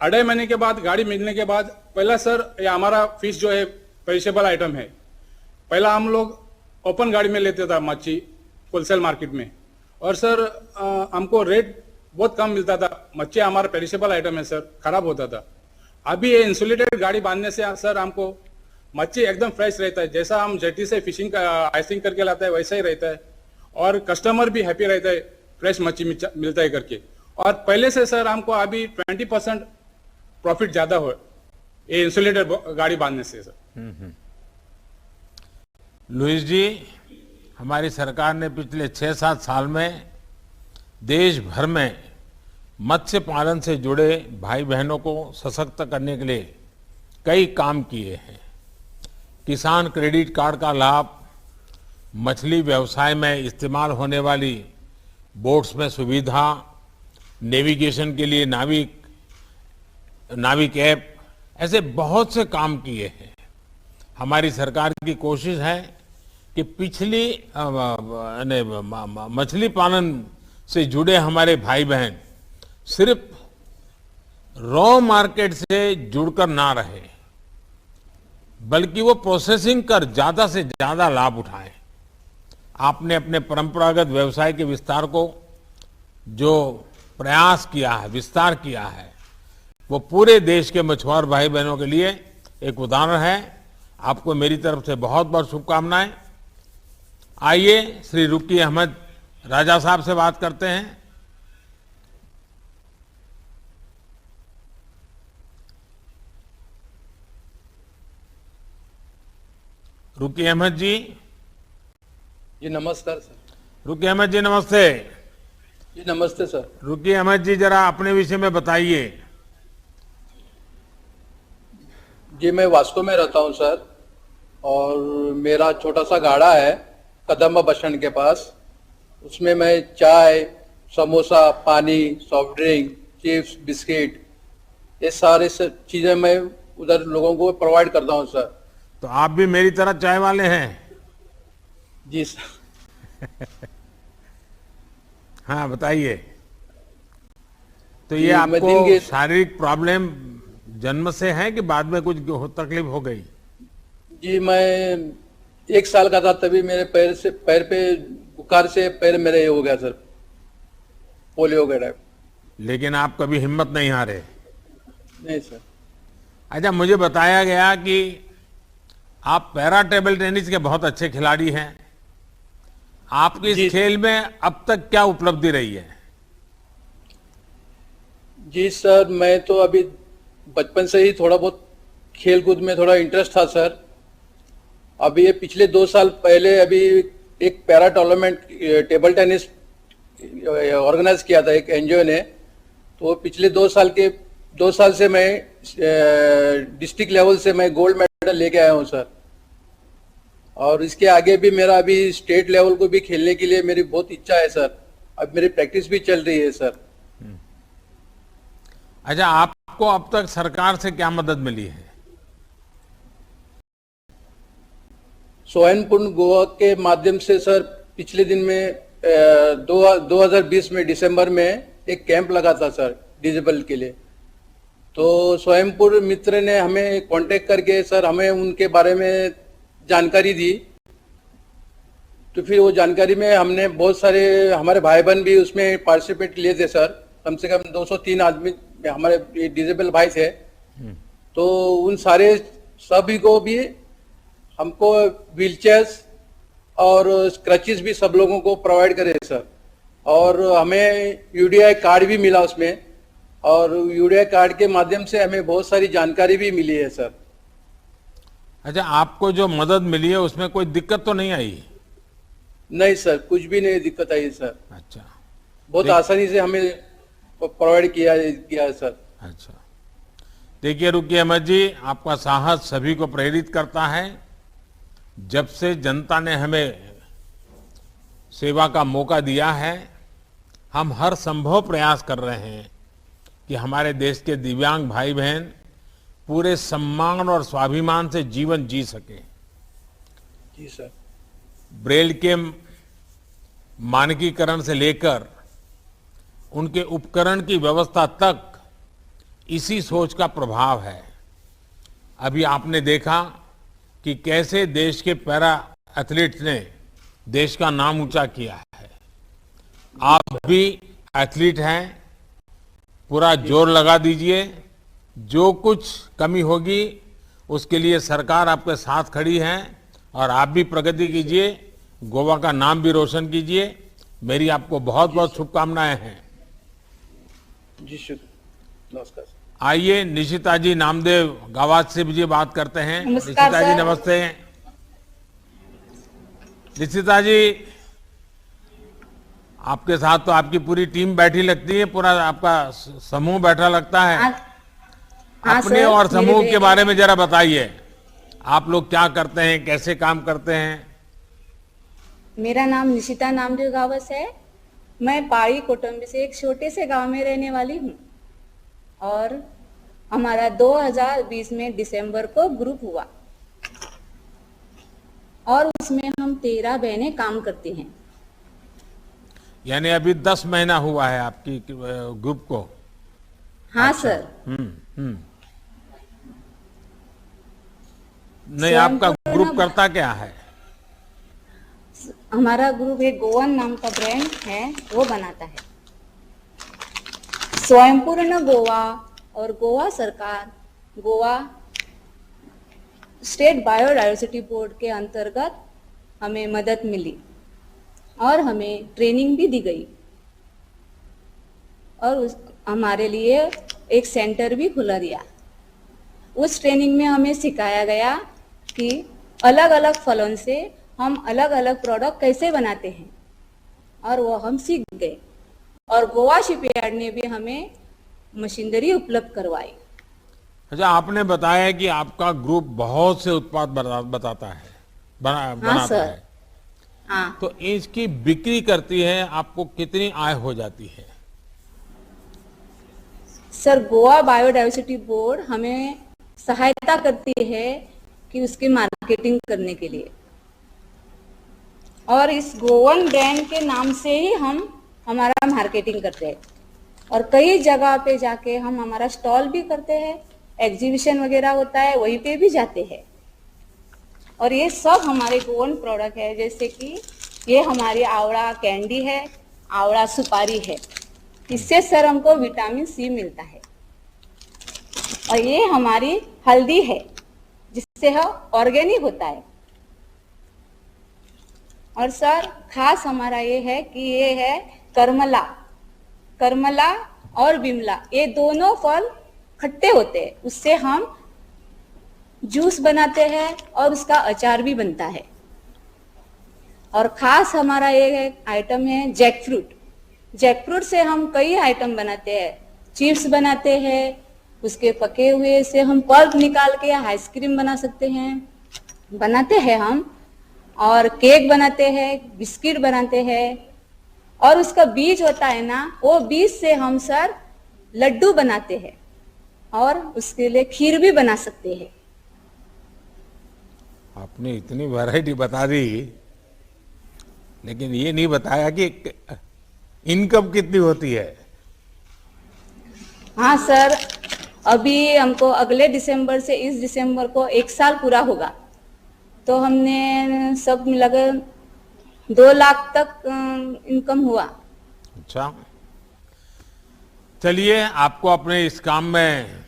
2.5 महीने के बाद गाड़ी मिलने के बाद, पहला सर ये हमारा फिश जो है पेरिशेबल आइटम है। पहला हम लोग ओपन गाड़ी में लेते था मच्छी होलसेल मार्केट में, और सर हमको रेट बहुत कम मिलता था। मच्छी हमारा पेरिशेबल आइटम है सर, खराब होता था। अभी ये इंसुलेटेड गाड़ी बांधने से सर हमको मच्छी एकदम फ्रेश रहता है, जैसा हम जेटी से फिशिंग का आइसिंग करके लाता है वैसा ही रहता है, और कस्टमर भी हैप्पी रहता है, फ्रेश मच्छी मिलता है करके। और पहले से सर हमको अभी 20% प्रॉफिट ज्यादा हो ये इंसुलेटेड गाड़ी बांधने से सर। लुइस जी, हमारी सरकार ने पिछले 6-7 साल में देश भर में मत्स्य पालन से जुड़े भाई बहनों को सशक्त करने के लिए कई काम किए हैं। किसान क्रेडिट कार्ड का लाभ, मछली व्यवसाय में इस्तेमाल होने वाली बोट्स में सुविधा, नेविगेशन के लिए नाविक ऐप, ऐसे बहुत से काम किए हैं। हमारी सरकार की कोशिश है कि पिछली मछली पालन से जुड़े हमारे भाई बहन सिर्फ रॉ मार्केट से जुड़कर ना रहे, बल्कि वो प्रोसेसिंग कर ज्यादा से ज्यादा लाभ उठाएं। आपने अपने परंपरागत व्यवसाय के विस्तार को जो प्रयास किया है, विस्तार किया है, वो पूरे देश के मछुआर भाई बहनों के लिए एक उदाहरण है। आपको मेरी तरफ से बहुत बहुत शुभकामनाएं। आइए श्री रुकी अहमद राजा साहब से बात करते हैं। रुकी अहमद जी। जी नमस्कार सर। रुकी अहमद जी नमस्ते। जी नमस्ते सर। रुकी अहमद जी, जरा अपने विषय में बताइए। जी मैं वास्तव में रहता हूं सर, और मेरा छोटा सा गाड़ा है कदम बस स्टैंड के पास। उसमें मैं चाय, समोसा, पानी, सॉफ्ट ड्रिंक, चिप्स, बिस्किट, ये सारे चीजें मैं उधर लोगों को प्रोवाइड करता हूं सर। तो आप भी मेरी तरह चाय वाले हैं? जी सर। हाँ बताइए। तो ये मैं आपको शारीरिक प्रॉब्लम जन्म से है कि बाद में कुछ तकलीफ हो गई? जी मैं 1 साल का था तभी मेरे पैर पे बुखार से पैर मेरे हो गया सर, पोलियो का टाइप। लेकिन आप कभी हिम्मत नहीं हारे? नहीं सर। अच्छा, मुझे बताया गया कि आप पैरा टेबल टेनिस के बहुत अच्छे खिलाड़ी हैं। आपकी इस खेल में अब तक क्या उपलब्धि रही है? जी सर, मैं तो अभी बचपन से ही थोड़ा बहुत खेल कूद में थोड़ा इंटरेस्ट था सर। अभी ये पिछले 2 साल पहले अभी एक para tournament table tennis organise किया था एक एनजीओ ने। तो पिछले 2 साल से मैं डिस्ट्रिक्ट लेवल से मैं गोल्ड मेडल लेके आया हूँ सर। और इसके आगे भी मेरा अभी स्टेट लेवल को भी खेलने के लिए मेरी बहुत इच्छा है सर। अब मेरी प्रैक्टिस भी चल रही है सर। अच्छा, आपको अब तक सरकार से क्या मदद मिली है? स्वयं पूर्ण गोवा के माध्यम से सर पिछले दिन में 2020 में दिसंबर में एक कैंप लगा था सर डिजेबल के लिए। तो स्वयंपुर मित्र ने हमें कांटेक्ट करके सर हमें उनके बारे में जानकारी दी। तो फिर वो जानकारी में हमने बहुत सारे हमारे भाई बहन भी उसमें पार्टिसिपेट लिए थे सर। कम से कम 203 आदमी हमारे डिजेबल भाई थे। तो उन सारे सभी को भी हमको व्हीलचेयर्स और क्रचेस भी सब लोगों को प्रोवाइड करे सर। और हमें यूडीआई कार्ड भी मिला उसमें, और यूडीआई कार्ड के माध्यम से हमें बहुत सारी जानकारी भी मिली है सर। अच्छा, आपको जो मदद मिली है उसमें कोई दिक्कत तो नहीं आई? नहीं सर, कुछ भी नहीं दिक्कत आई सर। अच्छा, बहुत आसानी से हमें प्रोवाइड किया है सर। अच्छा, देखिए रुकी अहमद जी, आपका साहस सभी को प्रेरित करता है। जब से जनता ने हमें सेवा का मौका दिया है, हम हर संभव प्रयास कर रहे हैं कि हमारे देश के दिव्यांग भाई बहन पूरे सम्मान और स्वाभिमान से जीवन जी सके। जी सर। ब्रेल के मानकीकरण से लेकर उनके उपकरण की व्यवस्था तक इसी सोच का प्रभाव है। अभी आपने देखा कि कैसे देश के पैरा एथलीट्स ने देश का नाम ऊंचा किया है। आप भी एथलीट हैं, पूरा जोर लगा दीजिए। जो कुछ कमी होगी उसके लिए सरकार आपके साथ खड़ी है और आप भी प्रगति कीजिए, गोवा का नाम भी रोशन कीजिए। मेरी आपको बहुत बहुत शुभकामनाएं हैं। जी शुक्र, नमस्कार सर। आइए निशिता जी नामदेव गावात से भी बात करते हैं। नमस्कार निशिता जी सर। नमस्ते। निशिता जी, आपके साथ तो आपकी पूरी टीम बैठी लगती है, पूरा आपका समूह बैठा लगता है। हाँ अपने सर, और समूह मेरे के बारे में जरा बताइए। आप लोग क्या करते हैं, कैसे काम करते हैं? मेरा नाम निशिता नामदेव गावस है। मैं पाड़ी कोटम्बी से एक छोटे से गांव में रहने वाली हूँ और हमारा 2020 में दिसंबर को ग्रुप हुआ और उसमें हम 13 बहनें काम करती हैं। यानी अभी 10 महीना हुआ है आपकी ग्रुप को? हाँ सर। हम्म। नहीं, आपका ग्रुप करता क्या है? हमारा ग्रुप एक गोवन नाम का ब्रांड है, वो बनाता है। स्वयंपूर्ण गोवा और गोवा सरकार, गोवा स्टेट बायोडायवर्सिटी बोर्ड के अंतर्गत हमें मदद मिली और हमें ट्रेनिंग भी दी गई और हमारे लिए एक सेंटर भी खुला दिया। उस ट्रेनिंग में हमें सिखाया गया कि अलग अलग फलों से हम अलग अलग प्रोडक्ट कैसे बनाते हैं और वो हम सीख गए और गोवा शिपयार्ड ने भी हमें मशीनरी उपलब्ध करवाई। अच्छा, आपने बताया कि आपका ग्रुप बहुत से उत्पाद बताता है, बनाता सर। है। हाँ तो इसकी बिक्री करती है, आपको कितनी आय हो जाती है? सर, गोवा बायोडायवर्सिटी बोर्ड हमें सहायता करती है कि उसकी मार्केटिंग करने के लिए और इस गोवन ब्रांड के नाम से ही हम हमारा मार्केटिंग करते हैं और कई जगह पे जाके हम हमारा स्टॉल भी करते हैं, एग्जीबिशन वगैरह होता है वहीं पे भी जाते हैं और ये सब हमारे गोवन प्रोडक्ट है। जैसे कि ये हमारी आवड़ा कैंडी है, आवड़ा सुपारी है, इससे सर हमको विटामिन सी मिलता है और ये हमारी हल्दी है जिससे ऑर्गेनिक होता है और सर खास हमारा ये है कि ये है करमला और बिमला, ये दोनों फल खट्टे होते हैं, उससे हम जूस बनाते हैं और उसका अचार भी बनता है। और खास हमारा ये आइटम है जैकफ्रूट से हम कई आइटम बनाते हैं, चिप्स बनाते हैं, उसके पके हुए से हम पल्प निकाल के आइसक्रीम बनाते हैं हम और केक बनाते हैं, बिस्किट बनाते हैं और उसका बीज होता है ना, वो बीज से हम सर लड्डू बनाते हैं और उसके लिए खीर भी बना सकते हैं। आपने इतनी वैरायटी बता दी, लेकिन ये नहीं बताया कि इनकम कितनी होती है। हाँ सर, अभी हमको अगले दिसंबर से इस दिसंबर को 1 साल पूरा होगा, तो हमने सब मिलाकर 2 लाख तक इनकम हुआ। अच्छा, चलिए, आपको अपने इस काम में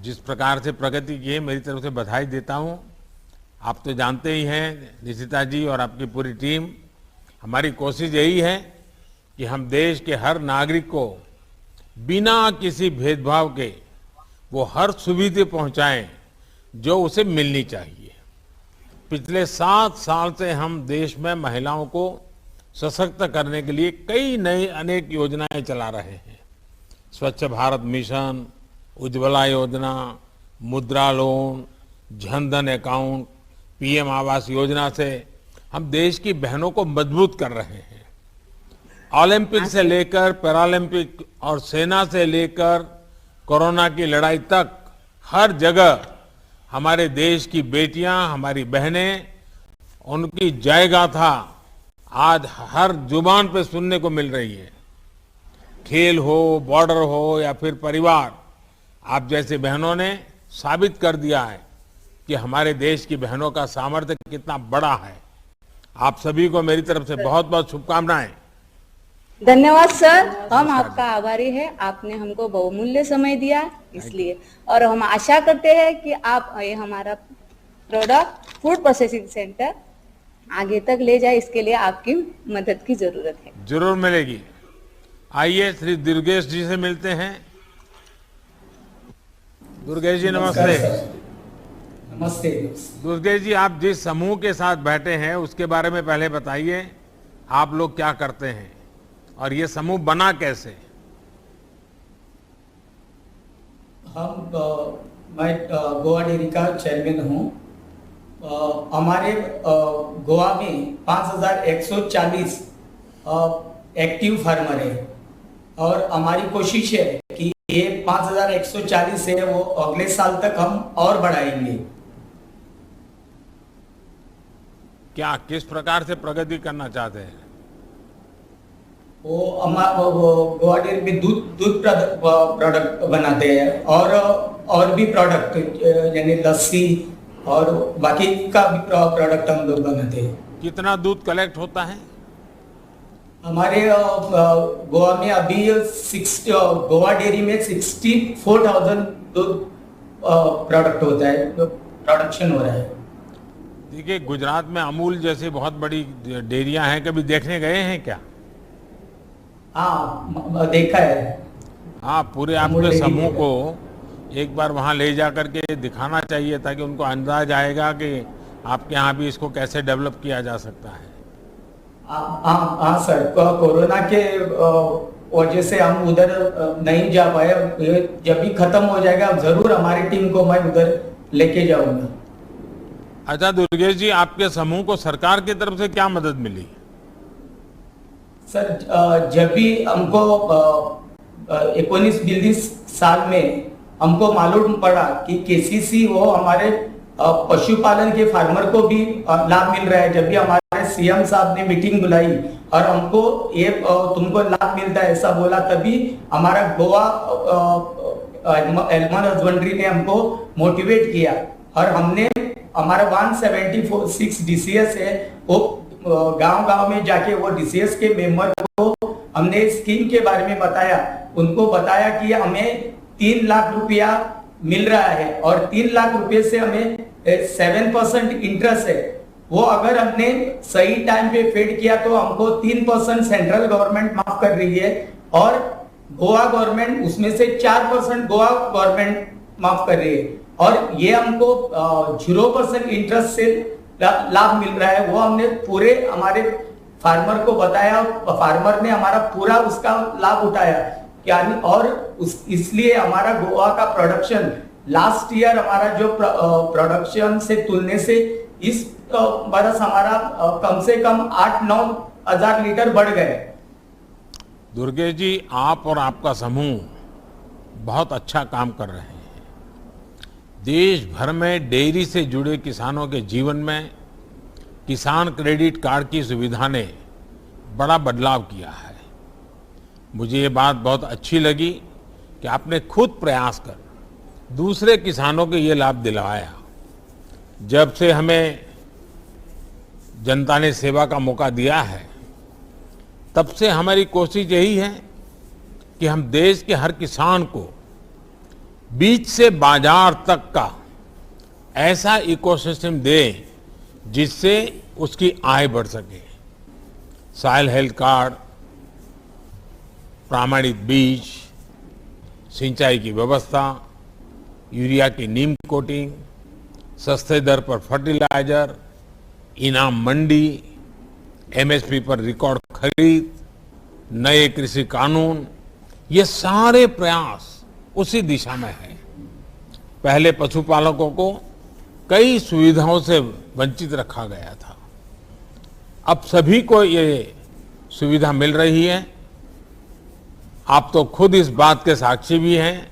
जिस प्रकार से प्रगति की है, मेरी तरफ से बधाई देता हूं। आप तो जानते ही हैं निशिता जी और आपकी पूरी टीम, हमारी कोशिश यही है कि हम देश के हर नागरिक को बिना किसी भेदभाव के वो हर सुविधा पहुंचाएं जो उसे मिलनी चाहिए। पिछले 7 साल से हम देश में महिलाओं को सशक्त करने के लिए कई नई अनेक योजनाएं चला रहे हैं। स्वच्छ भारत मिशन, उज्ज्वला योजना, मुद्रा loan, Jan Dhan account, PM Awas Yojana से हम देश की बहनों को मजबूत कर रहे हैं। ओलंपिक से लेकर पैरालंपिक और सेना से लेकर कोरोना की लड़ाई तक हर जगह हमारे देश की बेटियां, हमारी बहनें, उनकी जय गाथा आज हर जुबान पे सुनने को मिल रही है। खेल हो, बॉर्डर हो या फिर परिवार, आप जैसे बहनों ने साबित कर दिया है कि हमारे देश की बहनों का सामर्थ्य कितना बड़ा है। आप सभी को मेरी तरफ से बहुत बहुत शुभकामनाएं। धन्यवाद सर, हम आपका आभारी है। आपने हमको बहुमूल्य समय दिया इसलिए, और हम आशा करते हैं कि आप ये हमारा प्रोडक्ट फूड प्रोसेसिंग सेंटर आगे तक ले जाए, इसके लिए आपकी मदद की जरूरत है। जरूर मिलेगी। आइए श्री दुर्गेश जी से मिलते हैं। दुर्गेश जी नमस्ते। नमस्ते। दुर्गेश जी, आप जिस समूह के साथ बैठे हैं उसके बारे में पहले बताइए, आप लोग क्या करते हैं और ये समूह बना कैसे? मैं गोवा डेयरी का चेयरमैन हूँ। हमारे गोवा में 5140 एक्टिव फार्मर है और हमारी कोशिश है कि ये 5140 है वो अगले साल तक हम और बढ़ाएंगे। क्या किस प्रकार से प्रगति करना चाहते हैं? वो गोवा डेयरी में दूध प्रोडक्ट बनाते हैं और भी प्रोडक्ट यानी लस्सी और बाकी का भी प्रोडक्ट हम लोग बनाते हैं। कितना दूध कलेक्ट होता है? हमारे गोवा में अभी गोवा डेयरी में 64,000 दूध प्रोडक्ट होता है, प्रोडक्शन हो रहा है। देखिए, गुजरात में अमूल जैसी बहुत बड़ी डेयरियां हैं, कभी देखने गए हैं क्या? हाँ, देखा है। हाँ, पूरे आपके समूह को एक बार वहां ले जा करके दिखाना चाहिए ताकि उनको अंदाज आएगा कि आपके यहाँ भी इसको कैसे डेवलप किया जा सकता है। हाँ सर, कोरोना के वजह से हम उधर नहीं जा पाए। जब भी खत्म हो जाएगा जरूर हमारी टीम को मैं उधर लेके जाऊंगा। अच्छा दुर्गेश जी, आपके समूह को सरकार की तरफ से क्या मदद मिली? सर, जब भी हमको 19-20 साल में हमको मालूम पड़ा कि केसीसी वो हमारे पशुपालन के फार्मर को भी लाभ मिल रहा है, जब भी हमारे सीएम साहब ने मीटिंग बुलाई और हमको ये तुमको लाभ मिलता है ऐसा बोला, तभी हमारा गोवा एनिमल हस्बेंड्री ने हमको मोटिवेट किया और हमने हमारा 176 डीसीएस है, वो गांव-गांव में जाके वो डीसीएस के मेंबर को हमने स्कीम के बारे में बताया। उनको बताया कि हमें 3 लाख रुपया मिल रहा है और 3 लाख रुपए से हमें 7% इंटरेस्ट है। वो अगर हमने सही टाइम पे फेड किया तो हमको 3% सेंट्रल गवर्नमेंट माफ कर रही है और गोवा गवर्नमेंट उसमें से 4% गोवा गवर्नमेंट माफ कर रही है और ये हमको 0% इंटरेस्ट से लाभ मिल रहा है। वो हमने पूरे हमारे फार्मर को बताया, फार्मर ने हमारा पूरा उसका लाभ उठाया यानी, और इसलिए हमारा गोवा का प्रोडक्शन लास्ट ईयर हमारा जो प्रोडक्शन से तुलने से इस बरस हमारा कम से कम 8-9 हजार लीटर बढ़ गए। दुर्गेश जी, आप और आपका समूह बहुत अच्छा काम कर रहे हैं। देश भर में डेयरी से जुड़े किसानों के जीवन में किसान क्रेडिट कार्ड की सुविधा ने बड़ा बदलाव किया है। मुझे ये बात बहुत अच्छी लगी कि आपने खुद प्रयास कर दूसरे किसानों को ये लाभ दिलवाया। जब से हमें जनता ने सेवा का मौका दिया है, तब से हमारी कोशिश यही है कि हम देश के हर किसान को बीज से बाजार तक का ऐसा इकोसिस्टम दें जिससे उसकी आय बढ़ सके। सॉइल हेल्थ कार्ड, प्रामाणिक बीज, सिंचाई की व्यवस्था, यूरिया की नीम कोटिंग, सस्ते दर पर फर्टिलाइजर, इनाम मंडी, एमएसपी पर रिकॉर्ड खरीद, नए कृषि कानून, ये सारे प्रयास उसी दिशा में है। पहले पशुपालकों को कई सुविधाओं से वंचित रखा गया था, अब सभी को ये सुविधा मिल रही है। आप तो खुद इस बात के साक्षी भी हैं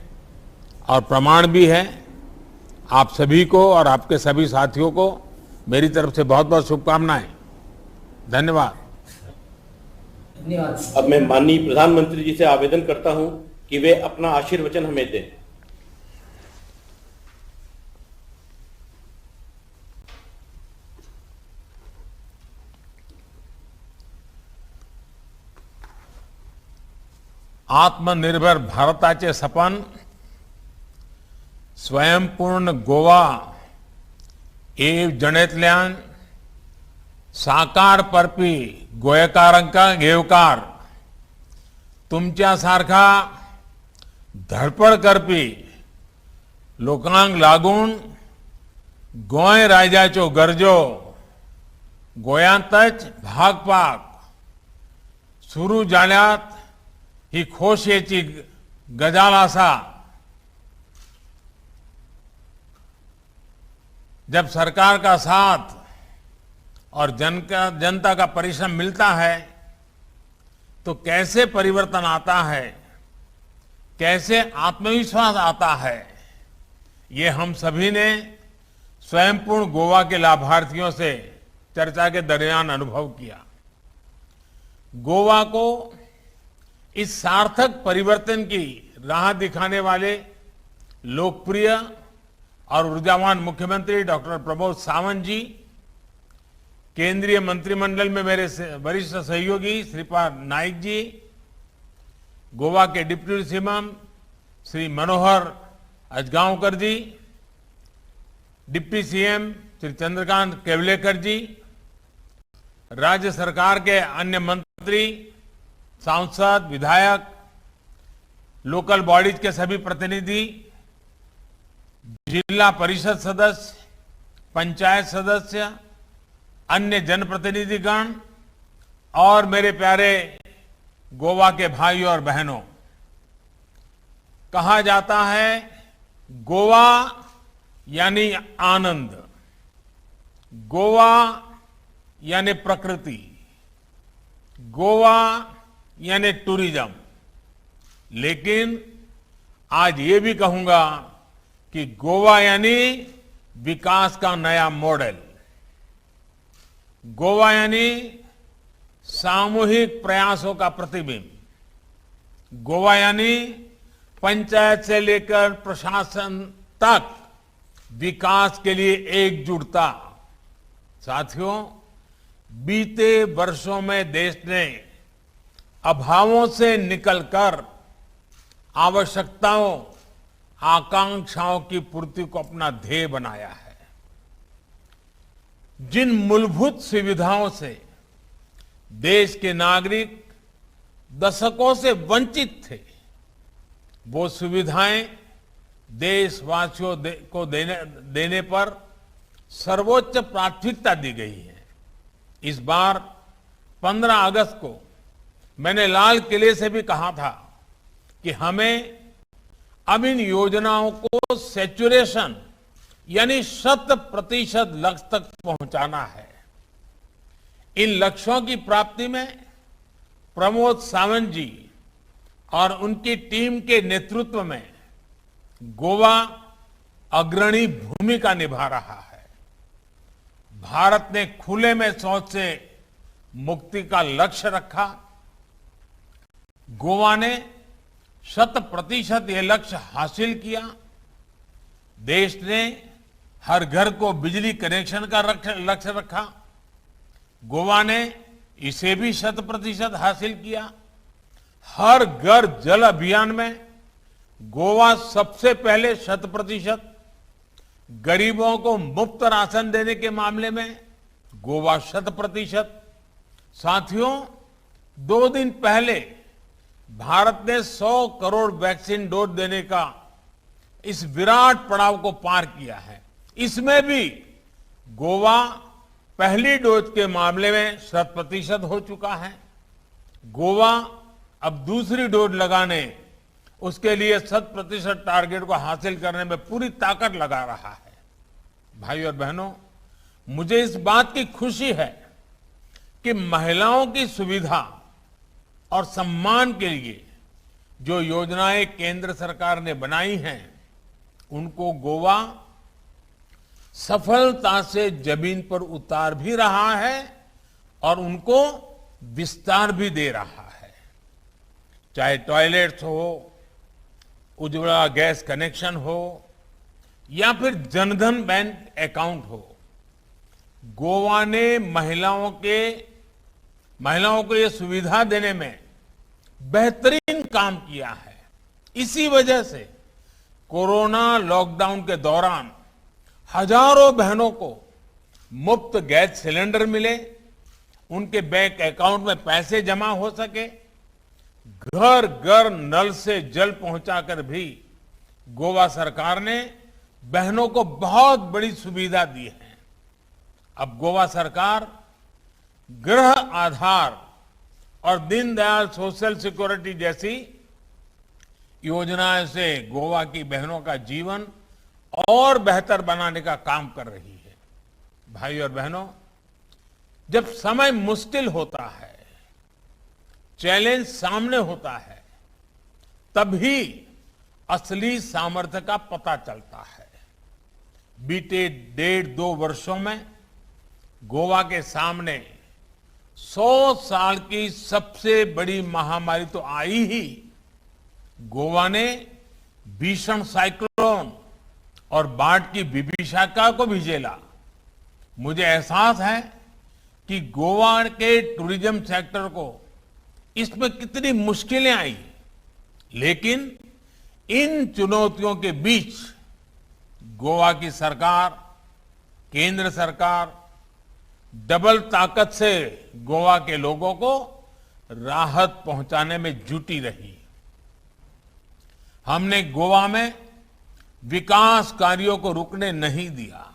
और प्रमाण भी है। आप सभी को और आपके सभी साथियों को मेरी तरफ से बहुत बहुत शुभकामनाएं। धन्यवाद। धन्यवाद। अब मैं माननीय प्रधानमंत्री जी से आवेदन करता हूं कि वे अपना आशीर्वचन हमें दें। आत्मनिर्भर भारताचे सपन, स्वयंपूर्ण गोवा हे जणेंतल्यान साकार करपी गोंयकारांका येवकार, तुमच्या सारखा धडपड करपी लोकांक लागून गोंय राज्याच्यो गरजो गोंयांतच भागपाक सुरू जाल्यात ही खोशयेची गजाल आसा। जब सरकार का साथ और जनता का परिश्रम मिलता है तो कैसे परिवर्तन आता है, कैसे आत्मविश्वास आता है, ये हम सभी ने स्वयंपूर्ण गोवा के लाभार्थियों से चर्चा के दरमियान अनुभव किया। गोवा को इस सार्थक परिवर्तन की राह दिखाने वाले लोकप्रिय और ऊर्जावान मुख्यमंत्री डॉक्टर प्रमोद सावंत जी, केंद्रीय मंत्रिमंडल में मेरे वरिष्ठ सहयोगी श्रीपाद नाइक जी, गोवा के डिप्टी सीएम श्री मनोहर अजगांवकर जी, डिप्टी सीएम श्री चंद्रकांत केवलेकर जी, राज्य सरकार के अन्य मंत्री, सांसद, विधायक, लोकल बॉडीज के सभी प्रतिनिधि, जिला परिषद सदस्य, पंचायत सदस्य, अन्य जनप्रतिनिधिगण और मेरे प्यारे गोवा के भाइयों और बहनों, कहा जाता है गोवा यानी आनंद, गोवा यानी प्रकृति, गोवा यानी टूरिज्म। लेकिन आज ये भी कहूंगा कि गोवा यानी विकास का नया मॉडल, गोवा यानी सामूहिक प्रयासों का प्रतिबिंब, गोवा यानी पंचायत से लेकर प्रशासन तक विकास के लिए एकजुटता। साथियों, बीते वर्षों में देश ने अभावों से निकलकर आवश्यकताओं, आकांक्षाओं की पूर्ति को अपना ध्येय बनाया है। जिन मूलभूत सुविधाओं से देश के नागरिक दशकों से वंचित थे, वो सुविधाएं देशवासियों को देने पर सर्वोच्च प्राथमिकता दी गई है। इस बार 15 अगस्त को मैंने लाल किले से भी कहा था कि हमें अब इन योजनाओं को सैचुरेशन यानी 100% लक्ष्य तक पहुंचाना है। इन लक्ष्यों की प्राप्ति में प्रमोद सावंत जी और उनकी टीम के नेतृत्व में गोवा अग्रणी भूमिका निभा रहा है। भारत ने खुले में शौच से मुक्ति का लक्ष्य रखा। गोवा ने 100% ये लक्ष्य हासिल किया। देश ने हर घर को बिजली कनेक्शन का लक्ष्य रखा। गोवा ने इसे भी 100% हासिल किया। हर घर जल अभियान में गोवा सबसे पहले 100%, गरीबों को मुफ्त राशन देने के मामले में गोवा 100%। साथियों, 2 दिन पहले भारत ने 100 करोड़ वैक्सीन डोज देने का इस विराट पड़ाव को पार किया है। इसमें भी गोवा पहली डोज के मामले में 100% हो चुका है। गोवा अब दूसरी डोज लगाने, उसके लिए 100% टारगेट को हासिल करने में पूरी ताकत लगा रहा है। भाई और बहनों, मुझे इस बात की खुशी है कि महिलाओं की सुविधा और सम्मान के लिए जो योजनाएं केंद्र सरकार ने बनाई हैं, उनको गोवा सफलता से जमीन पर उतार भी रहा है और उनको विस्तार भी दे रहा है। चाहे टॉयलेट्स हो, उज्ज्वला गैस कनेक्शन हो या फिर जनधन बैंक अकाउंट हो, गोवा ने महिलाओं को ये सुविधा देने में बेहतरीन काम किया है। इसी वजह से कोरोना लॉकडाउन के दौरान हजारों बहनों को मुफ्त गैस सिलेंडर मिले, उनके बैंक अकाउंट में पैसे जमा हो सके, घर घर नल से जल पहुंचाकर भी गोवा सरकार ने बहनों को बहुत बड़ी सुविधा दी है। अब गोवा सरकार गृह आधार और दीनदयाल सोशल सिक्योरिटी जैसी योजनाएं से गोवा की बहनों का जीवन और बेहतर बनाने का काम कर रही है। भाई और बहनों, जब समय मुश्किल होता है, चैलेंज सामने होता है, तभी असली सामर्थ्य का पता चलता है। बीते 1.5-2 वर्षों में गोवा के सामने 100 साल की सबसे बड़ी महामारी तो आई ही, गोवा ने भीषण साइक्लोन और बाढ़ की विभीषिका को भी झेला। मुझे एहसास है कि गोवा के टूरिज्म सेक्टर को इसमें कितनी मुश्किलें आई, लेकिन इन चुनौतियों के बीच गोवा की सरकार, केंद्र सरकार डबल ताकत से गोवा के लोगों को राहत पहुंचाने में जुटी रही। हमने गोवा में विकास कार्यों को रुकने नहीं दिया।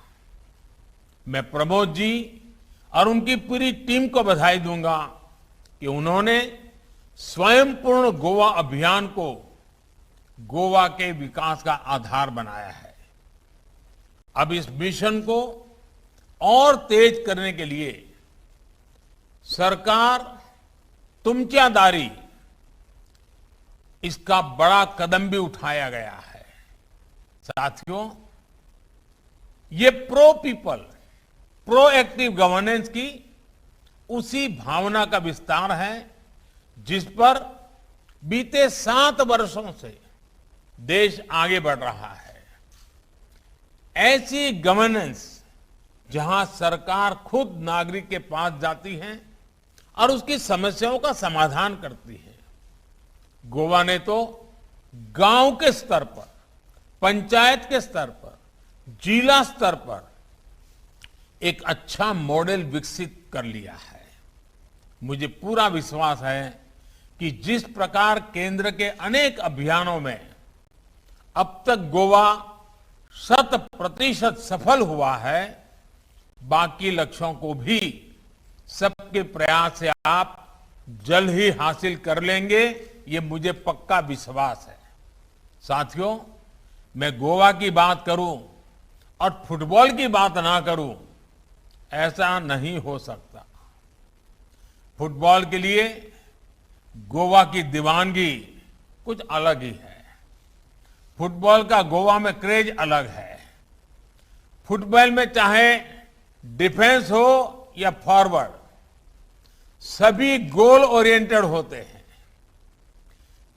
मैं प्रमोद जी और उनकी पूरी टीम को बधाई दूंगा कि उन्होंने स्वयं पूर्ण गोवा अभियान को गोवा के विकास का आधार बनाया है। अब इस मिशन को और तेज करने के लिए सरकार तुमच्या दारी इसका बड़ा कदम भी उठाया गया है। साथियों, ये प्रो पीपल, प्रोएक्टिव गवर्नेंस की उसी भावना का विस्तार है जिस पर बीते 7 वर्षों से देश आगे बढ़ रहा है। ऐसी गवर्नेंस जहां सरकार खुद नागरिक के पास जाती है और उसकी समस्याओं का समाधान करती है। गोवा ने तो गांव के स्तर पर, पंचायत के स्तर पर, जिला स्तर पर एक अच्छा मॉडल विकसित कर लिया है। मुझे पूरा विश्वास है कि जिस प्रकार केंद्र के अनेक अभियानों में अब तक गोवा 100% सफल हुआ है, बाकी लक्ष्यों को भी सबके प्रयास से आप जल्द ही हासिल कर लेंगे, ये मुझे पक्का विश्वास है। साथियों, मैं गोवा की बात करूं और फुटबॉल की बात ना करूं, ऐसा नहीं हो सकता। फुटबॉल के लिए गोवा की दीवानगी कुछ अलग ही है। फुटबॉल का गोवा में क्रेज अलग है। फुटबॉल में चाहे डिफेंस हो या फॉरवर्ड, सभी गोल ओरिएंटेड होते हैं।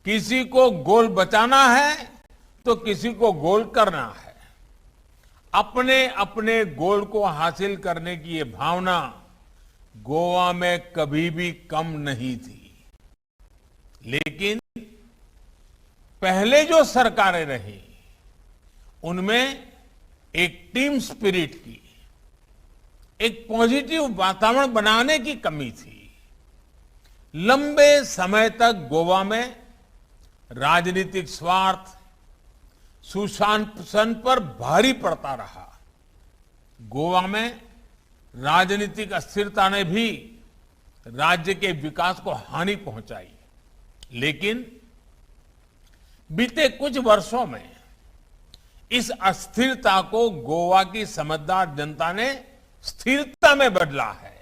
किसी को गोल बचाना है तो किसी को गोल करना है। अपने अपने गोल को हासिल करने की ये भावना गोवा में कभी भी कम नहीं थी। लेकिन पहले जो सरकारें रही, उनमें एक टीम स्पिरिट की, एक पॉजिटिव वातावरण बनाने की कमी थी। लंबे समय तक गोवा में राजनीतिक स्वार्थ सुशासन पर भारी पड़ता रहा। गोवा में राजनीतिक अस्थिरता ने भी राज्य के विकास को हानि पहुंचाई। लेकिन बीते कुछ वर्षों में इस अस्थिरता को गोवा की समझदार जनता ने स्थिरता में बदला है।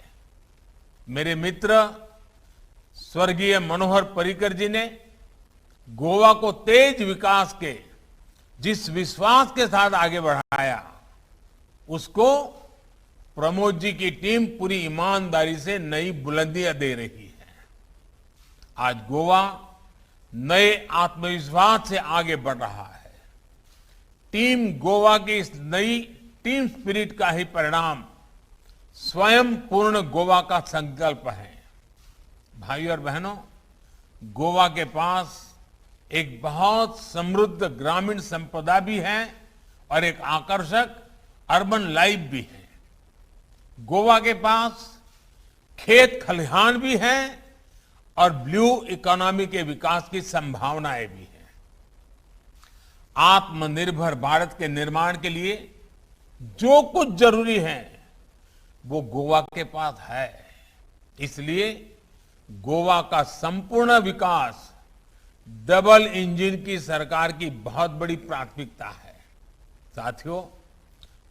मेरे मित्र स्वर्गीय मनोहर पर्रिकर जी ने गोवा को तेज विकास के जिस विश्वास के साथ आगे बढ़ाया, उसको प्रमोद जी की टीम पूरी ईमानदारी से नई बुलंदियां दे रही है। आज गोवा नए आत्मविश्वास से आगे बढ़ रहा है। टीम गोवा की इस नई टीम स्पिरिट का ही परिणाम स्वयं पूर्ण गोवा का संकल्प है। भाई और बहनों, गोवा के पास एक बहुत समृद्ध ग्रामीण संपदा भी है और एक आकर्षक अर्बन लाइफ भी है। गोवा के पास खेत खलिहान भी है और ब्लू इकोनॉमी के विकास की संभावनाएं भी हैं। आत्मनिर्भर भारत के निर्माण के लिए जो कुछ जरूरी है वो गोवा के पास है। इसलिए गोवा का संपूर्ण विकास डबल इंजन की सरकार की बहुत बड़ी प्राथमिकता है। साथियों,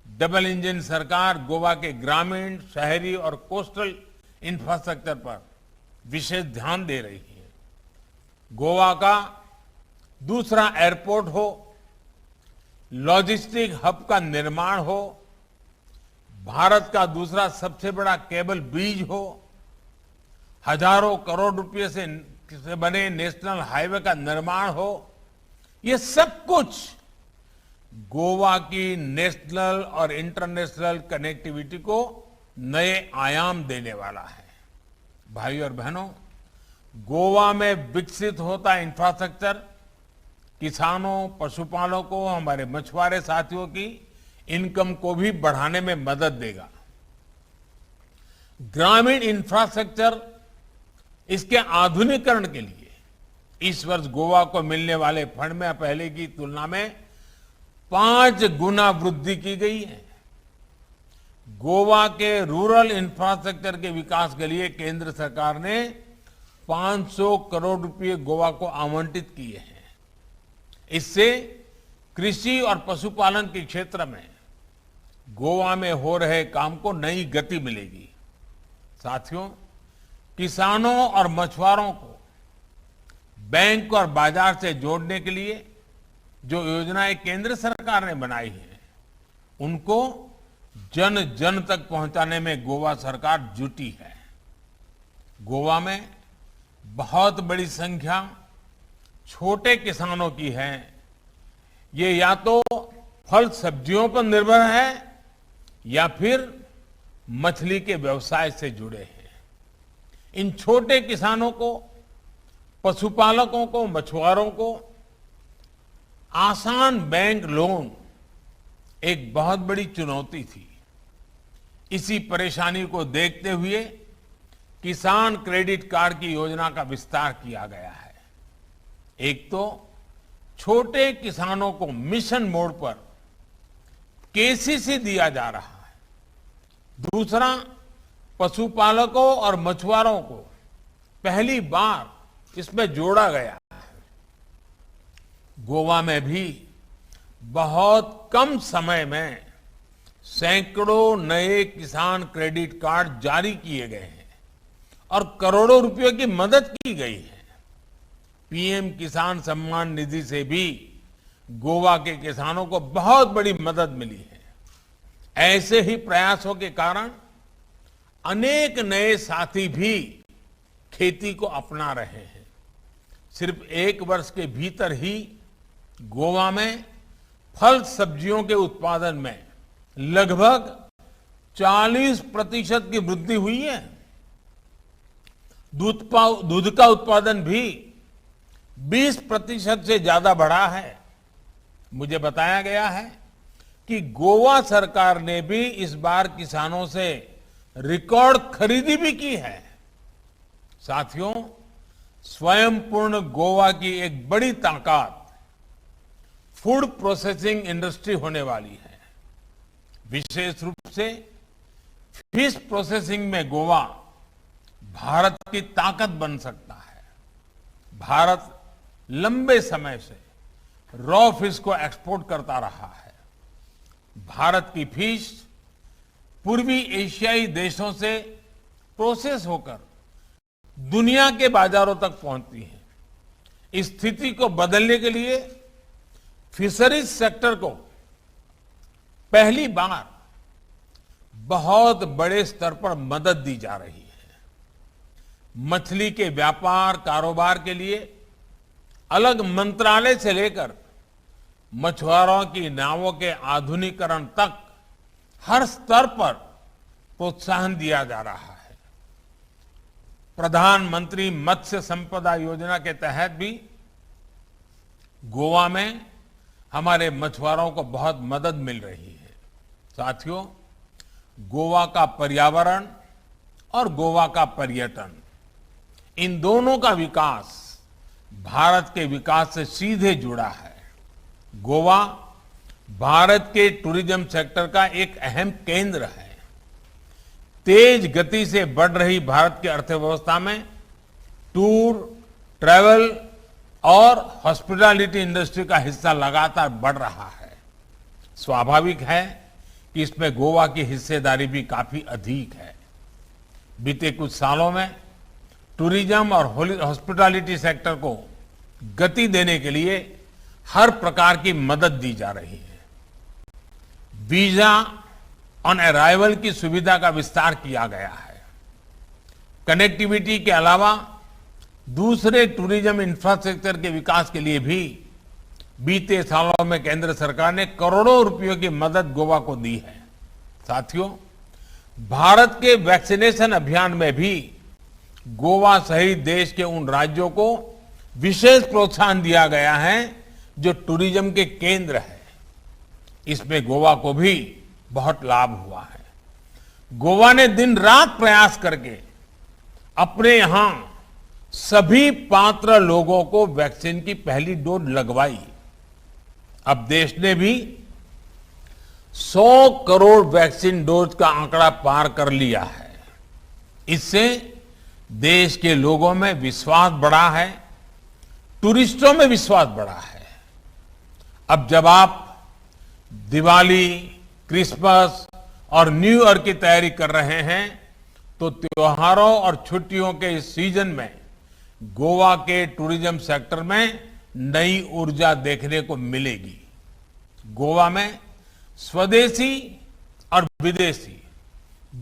डबल इंजन सरकार गोवा के ग्रामीण, शहरी और कोस्टल इंफ्रास्ट्रक्चर पर विशेष ध्यान दे रही है। गोवा का दूसरा एयरपोर्ट हो, लॉजिस्टिक हब का निर्माण हो, भारत का दूसरा सबसे बड़ा केबल ब्रिज हो, हजारों करोड़ रुपए से बने नेशनल हाईवे का निर्माण हो, ये सब कुछ गोवा की नेशनल और इंटरनेशनल कनेक्टिविटी को नए आयाम देने वाला है। भाइयों और बहनों, गोवा में विकसित होता इंफ्रास्ट्रक्चर किसानों, पशुपालकों, हमारे मछुआरे साथियों की इनकम को भी बढ़ाने में मदद देगा। ग्रामीण इंफ्रास्ट्रक्चर, इसके आधुनिकीकरण के लिए इस वर्ष गोवा को मिलने वाले फंड में पहले की तुलना में 5 गुना वृद्धि की गई है। गोवा के रूरल इंफ्रास्ट्रक्चर के विकास के लिए केंद्र सरकार ने 500 करोड़ रुपए गोवा को आवंटित किए हैं। इससे कृषि और पशुपालन के क्षेत्र में गोवा में हो रहे काम को नई गति मिलेगी। साथियों, किसानों और मछुआरों को बैंक और बाजार से जोड़ने के लिए जो योजनाएं केंद्र सरकार ने बनाई हैं, उनको जन जन तक पहुंचाने में गोवा सरकार जुटी है। गोवा में बहुत बड़ी संख्या छोटे किसानों की है। ये या तो फल सब्जियों पर निर्भर है या फिर मछली के व्यवसाय से जुड़े हैं। इन छोटे किसानों को, पशुपालकों को, मछुआरों को आसान बैंक लोन एक बहुत बड़ी चुनौती थी। इसी परेशानी को देखते हुए किसान क्रेडिट कार्ड की योजना का विस्तार किया गया है। एक तो छोटे किसानों को मिशन मोड पर केसीसी दिया जा रहा है, दूसरा पशुपालकों और मछुआरों को पहली बार इसमें जोड़ा गया है। गोवा में भी बहुत कम समय में सैकड़ों नए किसान क्रेडिट कार्ड जारी किए गए हैं और करोड़ों रुपयों की मदद की गई है। पीएम किसान सम्मान निधि से भी गोवा के किसानों को बहुत बड़ी मदद मिली है। ऐसे ही प्रयासों के कारण अनेक नए साथी भी खेती को अपना रहे हैं। सिर्फ 1 वर्ष के भीतर ही गोवा में फल सब्जियों के उत्पादन में लगभग 40% की वृद्धि हुई है। दूध का उत्पादन भी 20% से ज्यादा बढ़ा है। मुझे बताया गया है कि गोवा सरकार ने भी इस बार किसानों से रिकॉर्ड खरीदी भी की है। साथियों, स्वयं पूर्ण गोवा की एक बड़ी ताकत फूड प्रोसेसिंग इंडस्ट्री होने वाली है। विशेष रूप से फिश प्रोसेसिंग में गोवा भारत की ताकत बन सकता है। भारत लंबे समय से रॉ फिश को एक्सपोर्ट करता रहा है। भारत की फिश पूर्वी एशियाई देशों से प्रोसेस होकर दुनिया के बाजारों तक पहुंचती है। इस स्थिति को बदलने के लिए फिशरीज सेक्टर को पहली बार बहुत बड़े स्तर पर मदद दी जा रही है। मछली के व्यापार कारोबार के लिए अलग मंत्रालय से लेकर मछुआरों की नावों के आधुनिकीकरण तक हर स्तर पर प्रोत्साहन दिया जा रहा है। प्रधानमंत्री मत्स्य संपदा योजना के तहत भी गोवा में हमारे मछुआरों को बहुत मदद मिल रही है। साथियों, गोवा का पर्यावरण और गोवा का पर्यटन, इन दोनों का विकास भारत के विकास से सीधे जुड़ा है। गोवा भारत के टूरिज्म सेक्टर का एक अहम केंद्र है। तेज गति से बढ़ रही भारत की अर्थव्यवस्था में टूर, ट्रैवल और हॉस्पिटैलिटी इंडस्ट्री का हिस्सा लगातार बढ़ रहा है। स्वाभाविक है कि इसमें गोवा की हिस्सेदारी भी काफी अधिक है। बीते कुछ सालों में टूरिज्म और हॉस्पिटैलिटी सेक्टर को गति देने के लिए हर प्रकार की मदद दी जा रही है। वीजा ऑन अराइवल की सुविधा का विस्तार किया गया है। कनेक्टिविटी के अलावा दूसरे टूरिज्म इंफ्रास्ट्रक्चर के विकास के लिए भी बीते सालों में केंद्र सरकार ने करोड़ों रुपयों की मदद गोवा को दी है। साथियों, भारत के वैक्सीनेशन अभियान में भी गोवा सहित देश के उन राज्यों को विशेष प्रोत्साहन दिया गया है जो टूरिज्म के केंद्र है। इसमें गोवा को भी बहुत लाभ हुआ है। गोवा ने दिन रात प्रयास करके अपने यहां सभी पात्र लोगों को वैक्सीन की पहली डोज लगवाई। अब देश ने भी 100 करोड़ वैक्सीन डोज का आंकड़ा पार कर लिया है। इससे देश के लोगों में विश्वास बढ़ा है, टूरिस्टों में विश्वास बढ़ा है। अब जब आप दिवाली, क्रिसमस और न्यू ईयर की तैयारी कर रहे हैं तो त्योहारों और छुट्टियों के इस सीजन में गोवा के टूरिज्म सेक्टर में नई ऊर्जा देखने को मिलेगी। गोवा में स्वदेशी और विदेशी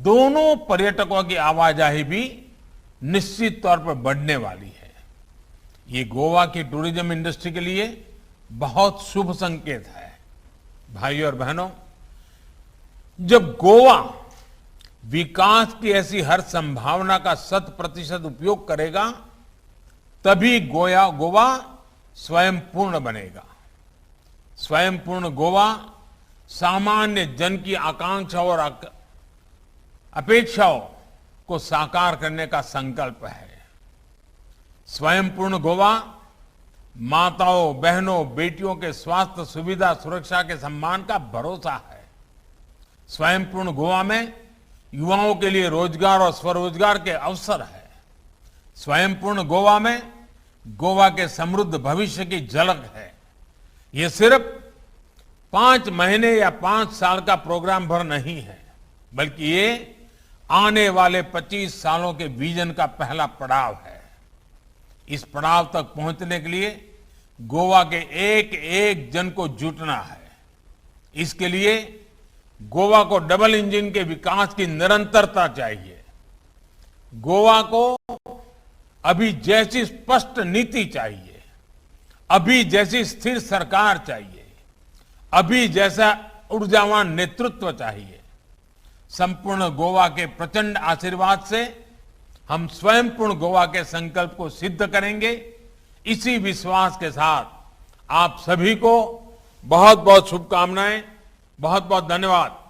दोनों पर्यटकों की आवाजाही भी निश्चित तौर पर बढ़ने वाली है। ये गोवा की टूरिज्म इंडस्ट्री के लिए बहुत शुभ संकेत है। भाइयों और बहनों, जब गोवा विकास की ऐसी हर संभावना का 100% उपयोग करेगा तभी गोवा स्वयं पूर्ण बनेगा। स्वयं पूर्ण गोवा सामान्य जन की आकांक्षाओं और अपेक्षाओं को साकार करने का संकल्प है। स्वयं पूर्ण गोवा माताओं, बहनों, बेटियों के स्वास्थ्य, सुविधा, सुरक्षा के सम्मान का भरोसा है। स्वयं पूर्ण गोवा में युवाओं के लिए रोजगार और स्वरोजगार के अवसर है। स्वयं पूर्ण गोवा में गोवा के समृद्ध भविष्य की झलक है। ये सिर्फ 5 महीने या 5 साल का प्रोग्राम भर नहीं है, बल्कि ये आने वाले 25 सालों के विजन का पहला पड़ाव है। इस पड़ाव तक पहुंचने के लिए गोवा के एक एक जन को जुटना है। इसके लिए गोवा को डबल इंजन के विकास की निरंतरता चाहिए। गोवा को अभी जैसी स्पष्ट नीति चाहिए, अभी जैसी स्थिर सरकार चाहिए, अभी जैसा ऊर्जावान नेतृत्व चाहिए। संपूर्ण गोवा के प्रचंड आशीर्वाद से हम स्वयं पूर्ण गोवा के संकल्प को सिद्ध करेंगे। इसी विश्वास के साथ आप सभी को बहुत बहुत शुभकामनाएं, बहुत बहुत धन्यवाद।